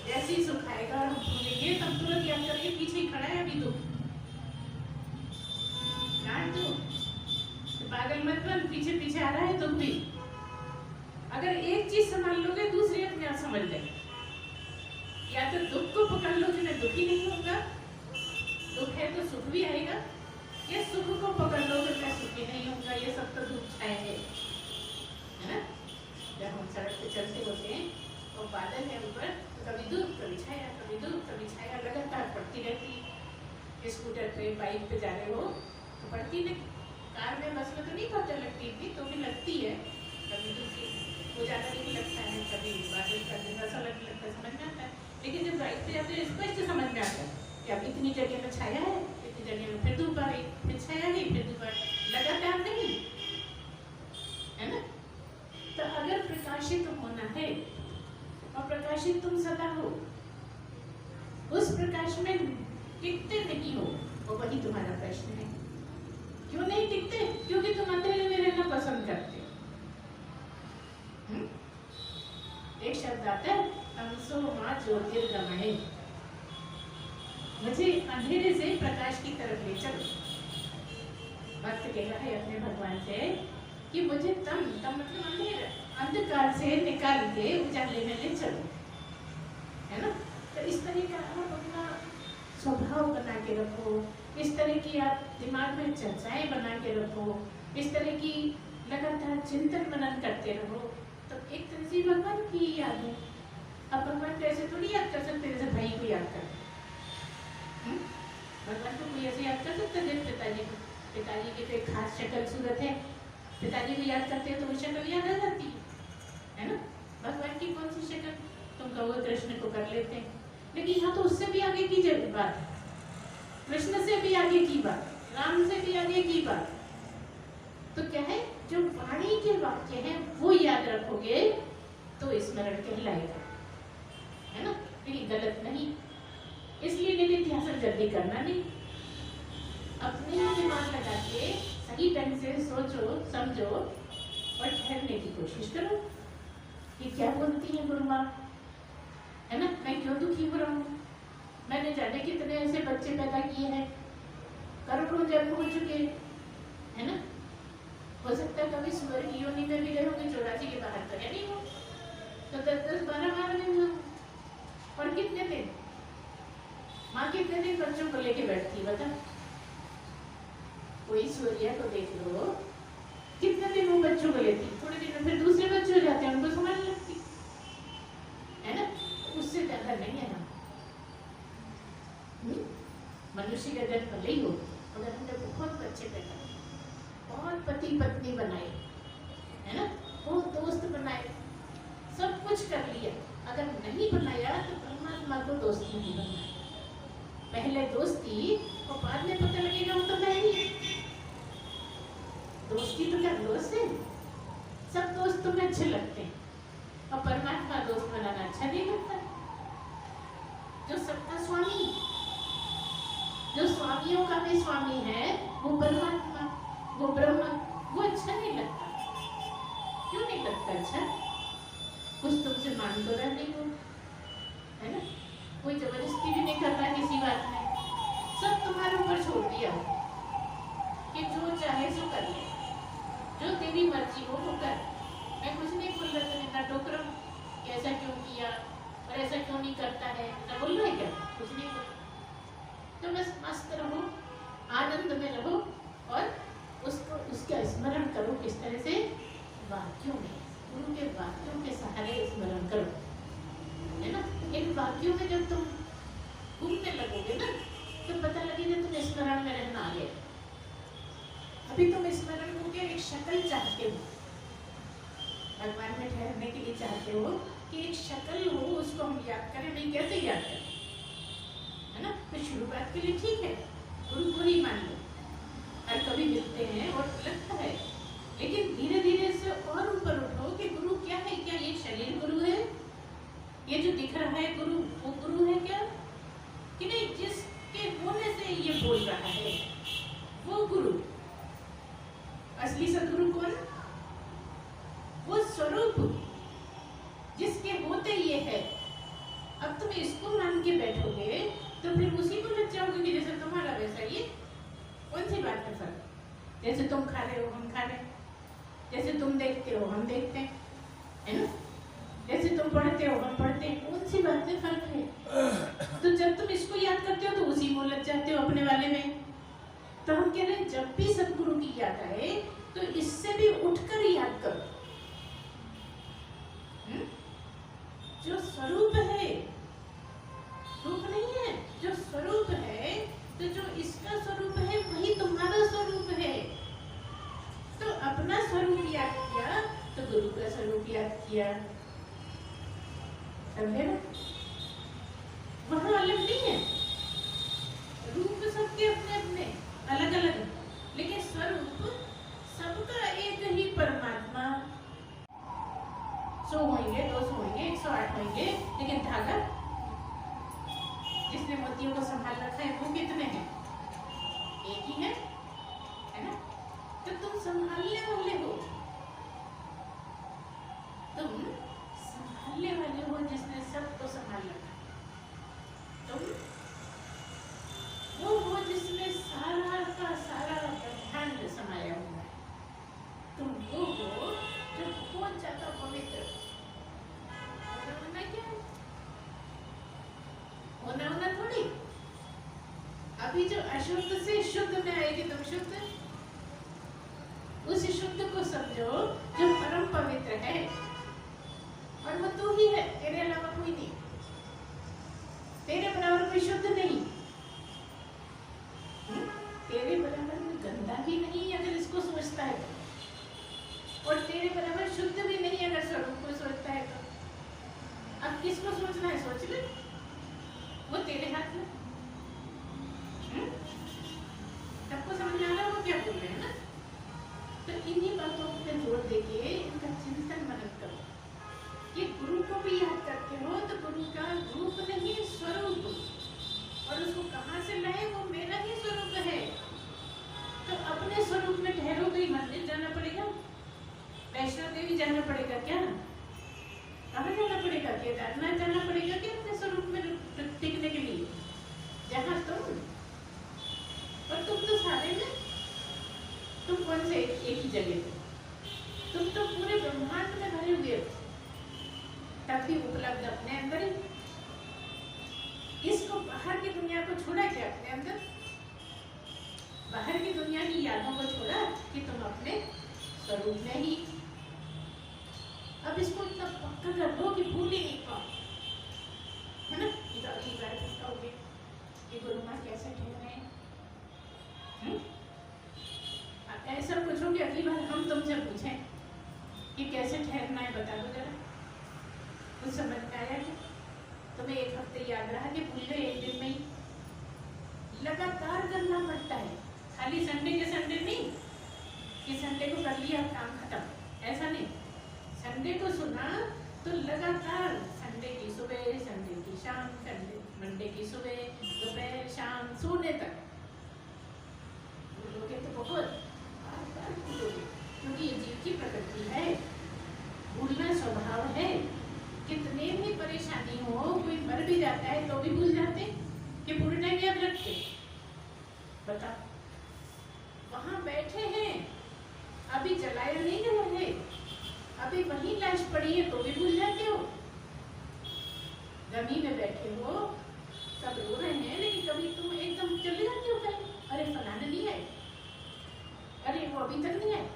जैसे ही सुख आएगा और हम भूलेंगे तब तुरंत याद करके पीछे ही खड़ा है अभी दुख, डांट दो, पागल मत बन, पीछे पीछे आ रहा है दुख भी। अगर एक चीज संभाल लोगे दूसरी अपने आप समझ लेंगे। या तो दुख को पकड़ लो कि मैं दुखी नहीं होगा, दुख है तो सुख भी आएगा, या सुख को पकड़ लो कि मैं सुखी नहीं होगा, ये सब तो दुख छाएंगे, है ना? जब हम सड़क पे चलते होते हैं और बादल है ऊपर, तो कभी धूप कभी छाया, कभी धूप कभी छाया लगातार पड़ती रहती है। स्कूटर पे बाइक पे जा रहे हो तो पड़ती नहीं, कार में बस में तो नहीं पता लगती थी, तो भी लगती है, कभी धूप वो ज़्यादा नहीं लगता है, कभी बादल का दिन ऐसा लगता है, समझ में आता है। लेकिन जब बाइक पे जाते हैं स्पष्ट समझ में आता है कि अब इतनी जगह में छाया है, इतनी जगह में फिर धूप आ रही, फिर छाया गई, फिर धूप आ रही, लगातार नहीं, है ना? तो अगर प्रकाशित होना है और प्रकाशित तुम सदा हो, उस प्रकाश में टिकते नहीं हो, वो वही तुम्हारा प्रश्न है। क्यों नहीं टिकते? क्योंकि तुम अंधेरे में रहना पसंद करते हो। एक शब्द आता है तमसो मां ज्योतिर्गमय, मुझे अंधेरे से प्रकाश की तरफ ले चलो। भक्त कह रहा है अपने भगवान से कि मुझे तम मतलब अंधेरा, अंधकार से निकाल के उजाले में ले चलो, है ना? तो इस तरह का आप अपना स्वभाव बना के रखो, इस तरह की आप दिमाग में चर्चाएं बना के रखो, इस तरह की लगातार चिंतन मनन करते रहो, तो एक तरह से भगवान की याद है। अब भगवान को ऐसे थोड़ी याद कर सकते जैसे भाई को याद कर, भगवान को कोई ऐसे याद कर सकता है पिताजी को? पिताजी की तो एक खास शक्ल सूरत है, पिताजी को याद करते हैं तो वो शक्ल याद आ जाती है ना? भगवान की कौन सी शक्ल? तुम कहो कृष्ण को कर लेते हैं, लेकिन यहाँ तो उससे भी आगे की बात है, कृष्ण से भी आगे की बात, राम से भी आगे की बात। तो क्या है, जो वाणी के वाक्य हैं वो याद रखोगे तो स्मरण कहलाएगा, है ना? लेकिन गलत नहीं, इसलिए निधिध्यासन जल्दी करना नहीं, अपने दिमाग लगा के सही ढंग से सोचो समझो और ठहरने की कोशिश करो कि क्या बोलती है गुरु माँ, है ना? मैं क्यों दुखी हो रहा हूँ? मैंने जाने कितने ऐसे बच्चे पैदा किए हैं, करोड़ों जन्म हो चुके, है ना? हो सकता है कभी सुअर की योनि में भी गए होंगे, 84 के बाहर तो है नहीं हो, तो 10-10, 12 में हो। और कितने दिन माँ कितने दिन बच्चों को लेके बैठती है बता? कोई सूर्या को देख लो, कितने दिन वो बच्चों को लेती, थोड़े दिन में फिर दूसरे बच्चे हो जाते हैं, उनको संभालने लगती है ना? उससे ज्यादा नहीं है ना? मनुष्य का जन्म भले ही हो, मगर हमने बहुत बच्चे पैदा किए, बहुत पति पत्नी बनाए, है ना, बहुत दोस्त बनाए, सब कुछ कर लिया। अगर नहीं बनाया तो परमात्मा को दोस्त नहीं बनना। पहले दोस्ती और बाद में पता लगेगा वो तो मैं ही। दोस्ती तो क्या दोस्त है, सब दोस्त तुम्हें अच्छे लगते हैं और परमात्मा दोस्त बनाना अच्छा नहीं लगता। जो सबका स्वामी, जो स्वामियों का भी स्वामी है, वो परमात्मा, वो ब्रह्म, वो अच्छा नहीं लगता। क्यों नहीं लगता अच्छा? कुछ तुमसे मांग तो रहा नहीं हो, है ना, कोई जबरदस्ती भी नहीं कर रहा किसी बात में, सब तुम्हारे ऊपर छोड़ दिया कि जो चाहे सो कर ले, जो तेरी मर्जी हो वो कर। मैं कुछ नहीं बोल रहा था, ना टोक रहा हूँ कि ऐसा क्यों किया और ऐसा क्यों नहीं करता है, ना बोल रहा है क्या, कुछ नहीं बोल। तो बस मस्त रहो, आनंद में रहो और उसको, उसका स्मरण करो। किस तरह से? वाक्यों में, गुरु के वाक्यों के सहारे स्मरण करो, है ना। इन वाक्यों में जब तुम घूमने लगोगे ना, तो पता लगेगा तुम स्मरण में रहना आ गया। अभी तुम स्मरण हो गया, एक शक्ल चाहते हो, भगवान में ठहरने के लिए चाहते हो कि एक शक्ल हो, उसको हम याद करें। नहीं, कैसे याद करें, है ना। तो शुरुआत के लिए ठीक है, गुरु को ही मान लो, हर कभी मिलते हैं और लगता है, लेकिन धीरे धीरे से और ऊपर उठो कि गुरु क्या है। क्या ये शरीर गुरु है? ये जो दिख रहा है गुरु, वो गुरु है क्या? कि नहीं, जिसके होने से ये बोल रहा है वो गुरु। असली सदगुरु कौन? वो स्वरूप जिसके होते ये है। अब तुम इसको मान के बैठोगे तो फिर उसी को लग जाओगे कि जैसे तुम्हारा वैसा ये। कौन सी बात है फर्क? जैसे तुम खा रहे हो हम खा रहे हैं, जैसे तुम देखते हो हम देखते हैं, है ना, जैसे तुम पढ़ते हो हम पढ़ते हैं। कौन सी बात में फर्क है? तो जब तुम इसको याद करते हो तो उसी में लग जाते हो, अपने वाले में। तो हम कह रहे हैं जब भी सदगुरु की याद आए तो इससे भी उठकर याद करो। जो स्वरूप है, रूप नहीं है, जो स्वरूप है, तो जो इसका स्वरूप है वही तुम्हारा स्वरूप है। तो अपना स्वरूप याद किया तो गुरु का स्वरूप याद किया, समझे ना। वहां अलग नहीं है, रूप सबके अपने अपने अलग अलग, लेकिन स्वरूप सबका एक ही परमात्मा। 100 होंगे, 200 होंगे, 108 होंगे, लेकिन धागा जिसने मोतियों को संभाल रखा है वो कितने हैं? एक ही है ना। तो तुम संभालने वाले हो, तुम संभालने वाले हो जिसने सबको संभाल रखा। तुम वो हो जिसने सारा का सारा ब्रह्मांड समाया हुआ है। तुम वो हो जो बहुत ज्यादा पवित्र। होना क्या है? होना थोड़ी। अभी जो अशुद्ध से शुद्ध में आएगी तुम शुद्ध। उस शुद्ध को समझो जो परम पवित्र है, और वो तू ही है, तेरे अलावा कोई नहीं। तेरे बराबर कोई शुद्ध नहीं, तेरे बराबर में गंदा भी नहीं अगर इसको सोचता है, और तेरे बराबर शुद्ध भी नहीं अगर स्वरूप को सोचता है। तो अब किसको सोचना है? सोच ले, वो तेरे हाथ में। सबको समझ आ रहा है वो क्या बोल रहे हैं ना। तो इन्हीं बातों पे जोर देके इनका चिंतन मनन करो। ये गुरु को भी याद करते हो तो गुरु का रूप नहीं स्वरूप, और उसको कहाँ से लाए? वो मेरा ही स्वरूप है। तो अपने स्वरूप में ठहरो। गई मंदिर जाना पड़ेगा, वैष्णो देवी जाना पड़ेगा क्या? कहाँ जाना पड़ेगा? केदारनाथ जाना पड़ेगा क्या अपने स्वरूप में टिकने के लिए? जहाँ तुम, और तुम तो सारे में, तुम कौन से एक ही जगह पे? तुम तो पूरे ब्रह्मांड में भरे हुए हो, तब भी उपलब्ध अपने अंदर ही। इसको बाहर की दुनिया को छोड़ा क्या अपने अंदर? बाहर की दुनिया की यादों को छोड़ा कि तुम अपने स्वरूप में ही। अब इसको इतना पक्का कर लो कि भूल ही नहीं पाओ, है ना। इधर पूछोगे कि गुरु माँ कैसे ठहरे हैं, ऐसा पूछो कि अगली बार हम तुमसे पूछें कि कैसे ठहरना है, बता दो जरा। कुछ समझ में आया क्या? तुम्हें एक हफ्ते याद रहा कि भूल गए एक दिन में ही? लगातार करना पड़ता है, खाली संडे के संडे नहीं कि संडे को कर लिया काम खत्म, ऐसा नहीं। संडे को सुना तो लगातार संडे की सुबह, संडे की शाम, संडे मंडे की सुबह, दोपहर, शाम, सोने तक भूलोगे तो बहुत बार भूलोगे, क्योंकि ये जीव की प्रकृति है, भूलना स्वभाव है। कितने भी परेशानी हो, कोई मर भी जाता है तो भी भूल जाते कि पूरे टाइम याद रखते। बता, वहां बैठे हैं, अभी जलाया नहीं गया है, अभी वही लाश पड़ी है तो भी भूल जाते हो। गमी में बैठे हो, सब रो रहे हैं, लेकिन कभी तुम एकदम चले जाते हो कहीं, अरे फलाने नहीं आए, अरे वो अभी तक नहीं आए,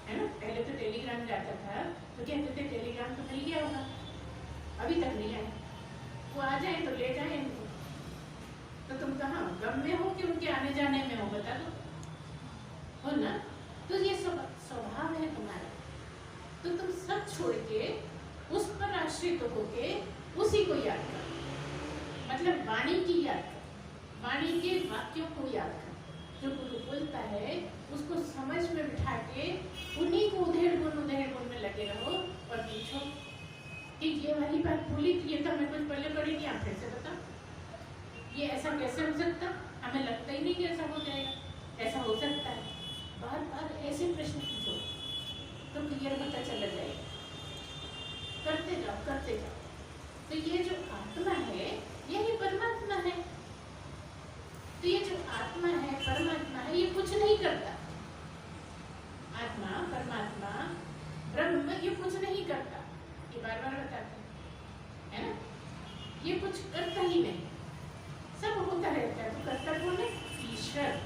है ना। पहले तो टेलीग्राम जाता था तो कहते थे टेलीग्राम तो मिल गया होगा, अभी तक नहीं आए, वो आ जाए तो ले जाए इनको। तो तुम कहाँ गम में हो कि उनके आने जाने में हो, बता दो, हो ना। तो ये स्वभाव है तुम्हारा, तो तुम सब छोड़ के उस पर आश्रित होके उसी को याद करो, मतलब वाणी की याद करो, वाणी के वाक्यों को याद करो, जो गुरु बोलता है उसको समझ में बिठा के उन्हीं को उधेड़ गुण में लगे रहो और पूछो कि ये वाली बात भूली थी, ये तो हमें कुछ पहले पड़ी नहीं, आप फिर से बताओ ये ऐसा कैसे हो सकता, हमें लगता ही नहीं कि ऐसा हो जाएगा, ऐसा हो सकता है। बार बार ऐसे प्रश्न पूछो तो क्लियर पता चला जाएगा, करते जाओ करते जाओ। तो ये जो आत्मा है यही परमात्मा है, तो ये जो आत्मा है परमात्मा है, ये कुछ नहीं करता। आत्मा परमात्मा ब्रह्म ये कुछ नहीं करता, ये बार बार बताते हैं, है ना। ये कुछ करता ही नहीं, सब होता रहता है। तो करता कौन है? ईश्वर।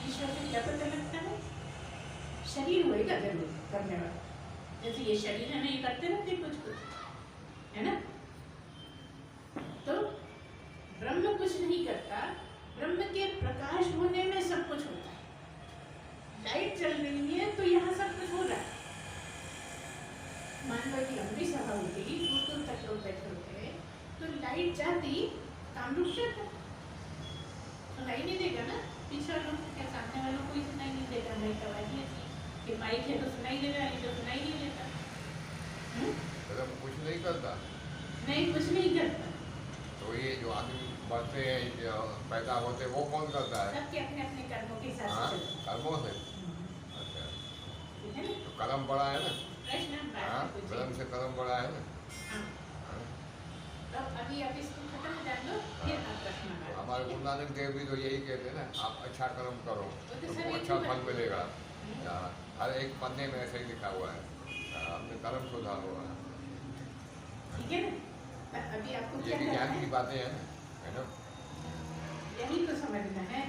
ईश्वर से क्या पता लगता है? शरीर होएगा जरूर करने वाला, जैसे ये शरीर है ना, ये करते रहते कुछ कुछ, है ना। तो ब्रह्म कुछ नहीं करता, ब्रह्म के प्रकाश होने में सब कुछ होता है। लाइट चल रही है तो यहाँ सब कुछ हो रहा है। मान लो कि लंबी सभा होती, दूर तक लोग बैठे होते, तो लाइट जाती काम रुक जाता, सुनाई नहीं देगा ना, पीछे वालों को क्या, सामने वालों को ही सुनाई नहीं देगा। लाइट आवाज ऐसी कि माइक है तो सुनाई दे रहा है, तो सुनाई नहीं देता। कुछ नहीं करता, नहीं कुछ नहीं करता। तो ये जो आदमी बढ़ते हैं पैदा होते हैं वो कौन करता है? सबके अपने अपने कर्मों के हिसाब से। कर्मों से। अच्छा, ठीक है ना। तो कर्म बड़ा है ना। प्रश्न कर्म से कर्म बड़ा है ना। तो अभी आप इसको खत्म कर लो, फिर आप प्रश्न करो। हमारे गुरु नानक देव भी तो यही कहते हैं ना, आप अच्छा कर्म करो तो तुमको अच्छा फल मिलेगा। हर एक पन्ने में ऐसे ही लिखा हुआ है, अपने कर्म सुधारो। ठीक है ना। अभी आपको ये भी ज्ञान की बातें हैं, है ना। यही तो समझना है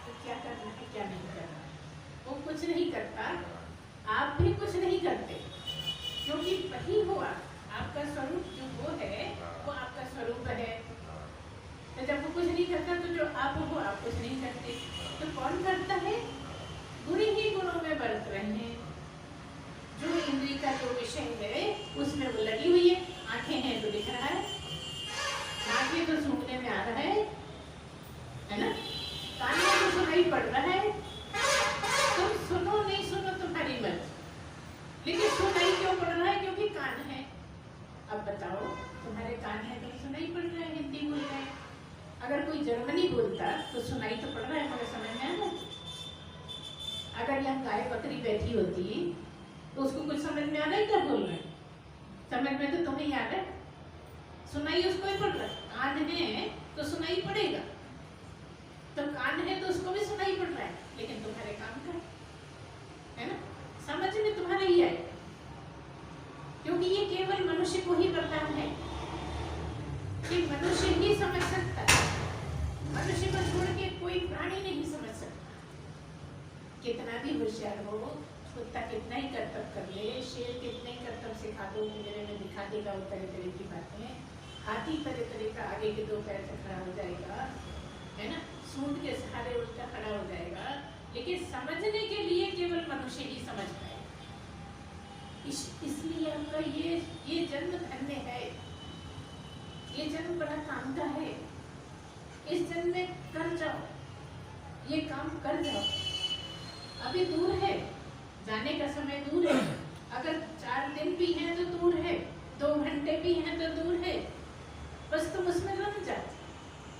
तो क्या करना है क्या नहीं करना। वो कुछ नहीं करता, आप भी कुछ नहीं करते, क्योंकि वही हुआ आपका स्वरूप, जो वो है वो आपका स्वरूप है। तो जब वो कुछ नहीं करता तो जो आप हो आप कुछ नहीं करते, तो कौन करता है? गुरु ही गुणों में बरत रहे हैं। जो इंद्रिय का जो विषय है उसमें वो लगी हुई है, आंखें हैं तो दिख रहा है, नाक में तो सूंघने में आ रहा है ना, कान में तो सुनाई पड़ रहा है। तुम सुनो नहीं सुनो तुम्हारी मर्जी, लेकिन सुनाई क्यों पड़ रहा है? क्योंकि कान है। अब बताओ, तुम्हारे कान है तो सुनाई पड़ रहा है, हिंदी बोल रहे हैं। अगर कोई जर्मनी बोलता तो सुनाई तो पड़ रहा है, मगर समझ में आ रहा है। अगर यहाँ गाय बकरी बैठी होती तो उसको कुछ समझ में आ रहा है क्या बोल रहे हैं? समझ में तो तुम्हें आ रहा है, सुनाई उसको ही पड़ रहा है। कान है तो सुनाई पड़ेगा, तो कान है तो उसको भी सुनाई पड़ रहा है, लेकिन तुम्हारे काम का है ना, समझ में तुम्हारा ही आएगा, क्योंकि ये केवल मनुष्य को ही वरदान है कि मनुष्य ही समझ सकता है। मनुष्य को छोड़ के कोई प्राणी नहीं समझ सकता। कितना भी होशियार हो, कुत्ता कितना ही कर्तव्य कर ले, शेर कितना ही कर्तव्य सिखा दो, पिंजरे में दिखा देगा वो तरह तरह की बातें, हाथी तरह तरह का आगे के दो पैर से खड़ा हो जाएगा, है ना, सूंड के सहारे उल्टा खड़ा हो जाएगा, लेकिन समझने के लिए केवल मनुष्य ही समझ पाए। इसलिए आपका ये जन्म धन्य है, ये जन्म बड़ा काम का है। इस जन्म में कर जाओ, ये काम कर जाओ। अभी दूर है, जाने का समय दूर है, अगर 4 दिन भी हैं तो दूर है, 2 घंटे भी हैं तो दूर है। बस तुम उसमें रम जाओ,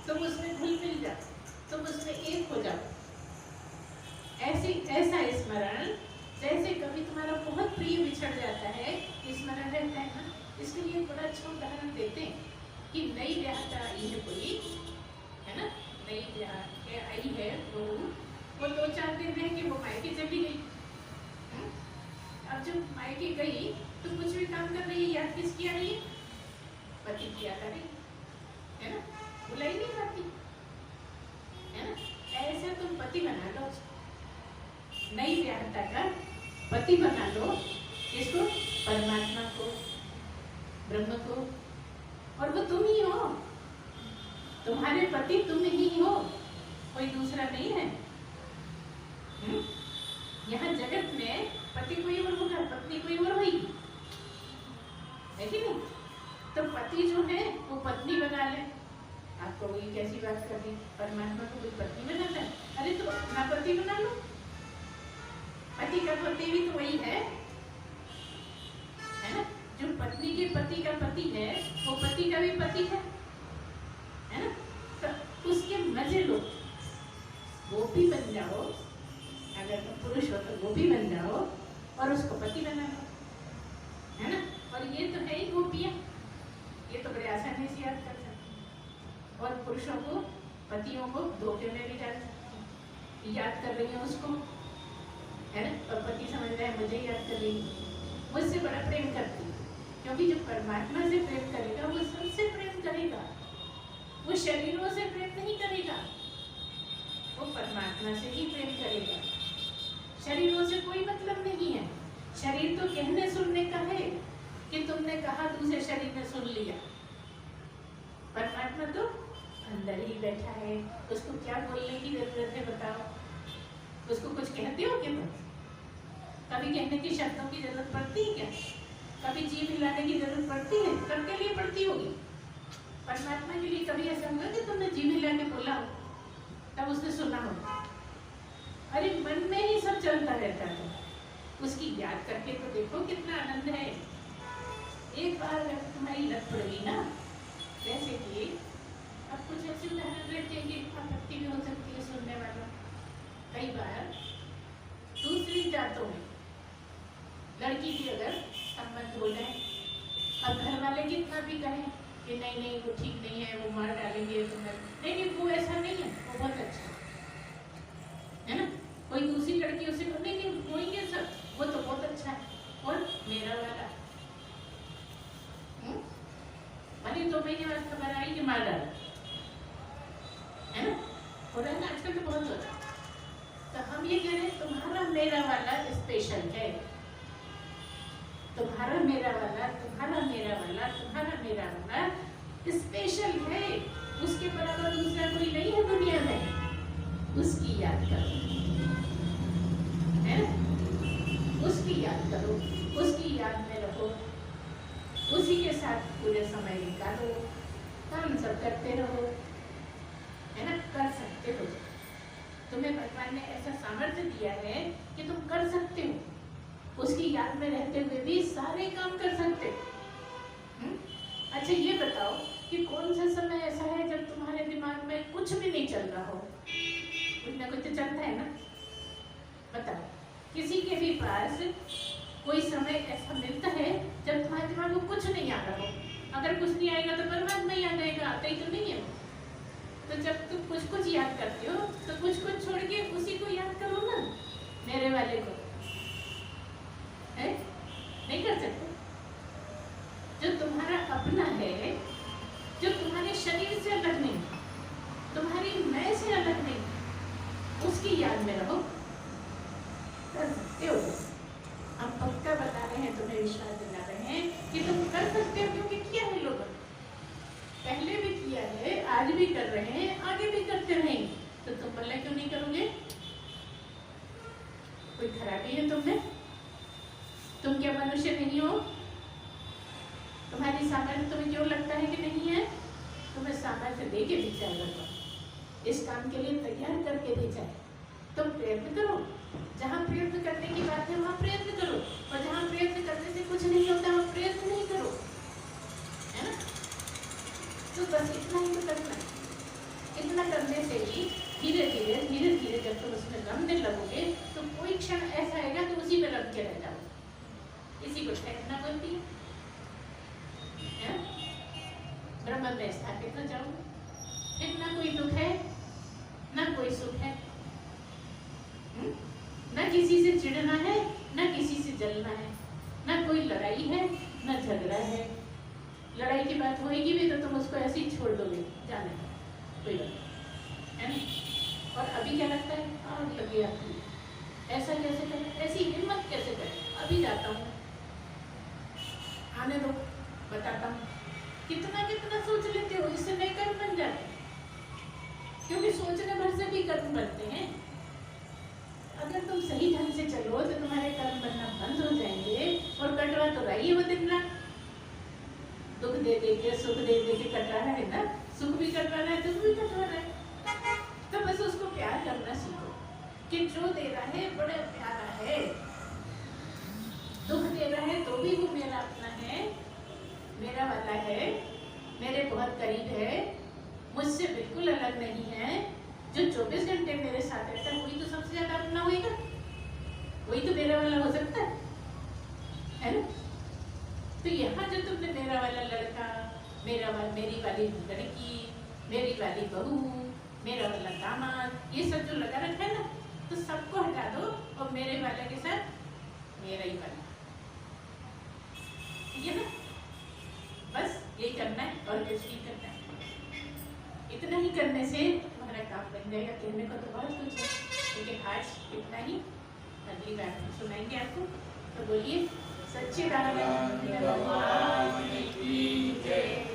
तुम उसमें घुल मिल जाओ, तुम उसमें एक हो जाओ। ऐसा स्मरण जैसे कभी तुम्हारा बहुत प्रिय बिछड़ जाता है, स्मरण रहता है ना। इसके लिए बड़ा अच्छा उदाहरण देते हैं कि नई ब्याहता आई है कोई, है ना, नई ब्याह आई है वो 2-4 दिन रह के वो मायके चली गई। अब जब मायके गई तो कुछ भी काम कर रही है, याद किसकी आ रही है? पति की याद आ रही है ना, बुलाई नहीं पाती है ना। ऐसा तुम पति बना लो, नई ब्याहता का पति बना लो। इसको परमात्मा को, ब्रह्म को, और वो तुम ही हो, तुम्हारे पति तुम ही हो, कोई दूसरा नहीं है। यहाँ जगत में पति कोई और होगा, पत्नी कोई और होगी, है कि नहीं? तो पति जो है वो पत्नी बना ले। आपको वही कैसी बात कर दी, परमात्मा को कोई पत्नी बनाता है? अरे तो अपना पति बना लो, पति का पति भी तो वही है ना। जो पत्नी के पति का पति है वो पति का भी पति है ना। तो उसके मजे लो, वो भी बन जाओ, अगर तुम पुरुष हो तो वो भी बन जाओ और उसको पति बना लो, है ना। और ये तो है ही गोपियाँ, ये तो बड़े आसानी से याद कर सकते। और पुरुषों को, पतियों को धोखे में भी डाल सकते, याद कर रही है उसको, है ना। और पति समझ रहा है मुझे याद कर रही, मुझसे बड़ा प्रेम करती, क्योंकि जो परमात्मा से प्रेम करेगा वो सबसे प्रेम करेगा, वो शरीरों से प्रेम नहीं करेगा, वो परमात्मा से ही प्रेम करेगा। शरीरों से कोई मतलब नहीं है। शरीर तो कहने सुनने का है कि तुमने कहा, दूसरे शरीर ने सुन लिया। परमात्मा तो अंदर ही बैठा है, उसको क्या बोलने की जरूरत है बताओ? उसको कुछ कहते हो क्या? कभी कहने की शब्दों की जरूरत पड़ती है क्या? कभी जीभ हिलाने की जरूरत पड़ती है? सबके लिए पड़ती होगी। परमात्मा के लिए कभी ऐसा हुआ कि तुमने जीभ हिला के बोला हो तब उसने सुना हो? अरे मन में ही सब चलता रहता है, उसकी याद करके तो देखो कितना आनंद है। एक बार अगर तुम्हारी लत पड़ गई ना, जैसे कि अब कुछ ऐसे उदाहरण रहते हैं कि आपत्ति भी हो सकती है सुनने वालों। कई बार दूसरी जातों में लड़की की अगर संबंध हो जाए, अब घर वाले कितना भी कहें कि नहीं नहीं वो ठीक नहीं है, वो मार डालेंगे तुम्हें, नहीं वो ऐसा नहीं है, वो बहुत अच्छा है ना। कोई दूसरी लड़की उसे नहीं नहीं होंगे सब, वो तो बहुत अच्छा है, और मेरा वाला भले 2 महीने बाद खबर आई कि मार डाला, है ना। हो रहा है ना आजकल तो बहुत हो रहा है। तो हम ये कह रहे हैं तुम्हारा मेरा वाला स्पेशल है, तुम्हारा मेरा वाला, तुम्हारा मेरा वाला, तुम्हारा मेरा वाला स्पेशल है, उसके बराबर दूसरा कोई नहीं है दुनिया में। उसकी याद करो, है ना, उसकी याद करो, उसकी याद में रहो, उसी के साथ पूरे समय निकालो, काम सब करते रहो, है ना। कर सकते हो, तुम्हें भगवान ने ऐसा सामर्थ्य दिया है कि तुम कर सकते हो, उसकी याद में रहते हुए भी सारे काम कर सकते हो। अच्छा ये बताओ कि कौन सा समय ऐसा है जब तुम्हारे दिमाग में कुछ भी नहीं चल रहा हो? कुछ ना कुछ तो चलता है ना, बताओ। किसी के भी पास कोई समय ऐसा मिलता है जब तुम्हारे दिमाग में कुछ नहीं आ रहा हो? अगर कुछ नहीं आएगा तो परमात्मा याद आएगा, आता ही तो नहीं है। तो जब तुम कुछ कुछ याद करते हो तो कुछ कुछ छोड़ के उसी को याद करो ना, मेरे वाले को, है? नहीं कर सकते? जो तुम्हारा अपना है, जो तुम्हारे शरीर से अलग नहीं, तुम्हारी मैं से अलग नहीं, उसकी याद में रहो, कर सकते हो। हम पक्का बता रहे हैं, तुम्हें विश्वास दिला रहे हैं कि तुम कर सकते हो, क्योंकि किया है लोगों ने, पहले भी किया है, आज भी कर रहे हैं, आगे भी करते रहेंगे। तो बोला क्यों नहीं करोगे? कोई खराबी है तुम में? तुम क्या मनुष्य नहीं हो? तुम्हारी सामर्थ्य तुम्हें क्यों लगता है कि नहीं है? तुम्हें सामर्थ्य दे के दी जाए, इस काम के लिए तैयार करके दी जाए। तुम प्रयत्न करो, जहाँ प्रयत्न करने की बात है वहाँ प्रयत्न करो, और जहाँ प्रयत्न करने से कुछ नहीं होता वहाँ प्रयत्न नहीं करो, है ना? तो बस इतना ही तो करना है। इतना करने से ही धीरे धीरे जब तुम उसमें रमने लगोगे तो कोई क्षण ऐसा आएगा कि उसी में रम के रह जाओ। इसी को ठहरना बोलती है, ब्रह्म में स्थापित हो जाओ। फिर ना कोई दुख है ना कोई सुख है, ना किसी से चिढ़ना है ना किसी से जलना है, ना कोई लड़ाई है ना झगड़ा है। लड़ाई की बात होएगी भी तो तुम उसको ऐसे ही छोड़ दोगे, जाने कोई बात है ना? और अभी क्या लगता है, आग लगी आपकी, ऐसा कैसे करें, ऐसी हिम्मत कैसे करें? अभी जाता हूँ, आने दो, बताता हूँ। कितना कितना सोच लेते हो, इससे नए कर्म बन जाते हैं, क्योंकि सोचने भर से भी कर्म बनते हैं। अगर तुम सही ढंग से चलो तो तुम्हारे कर्म बनना बंद हो जाएंगे, और कटवा तो रही है वो दिन रात, दुख दे दे के सुख दे दे के कटवाना है ना, सुख भी कटवाना है दुख भी कटवाना है। तो बस उसको प्यार करना सीखो कि जो दे रहा है बड़ा प्यारा है, दुख दे रहा है तो भी वो मेरा अपना है, मेरा वाला है, मेरे बहुत करीब है, मुझसे बिल्कुल अलग नहीं है। जो 24 घंटे मेरे साथ रहता है वही तो सबसे ज्यादा अपना होएगा, वही तो मेरा वाला हो सकता है ना? तो यहाँ जो तुमने मेरा वाला लड़का, मेरी वाली लड़की, मेरी वाली बहू, मेरा वाला दामाद, ये सब जो लगा रखा है ना, तो सबको हटा दो और मेरे वाले के साथ मेरा ही वाला, ये ना, बस ये करना है और कुछ नहीं करना है। इतना ही करने से तुम्हारा काम बन जाएगा। कहने को तो बहुत कुछ है, लेकिन आज इतना ही, अगली बार सुनाएंगे आपको। तो बोलिए सच्चिदानंद भगवान की जय।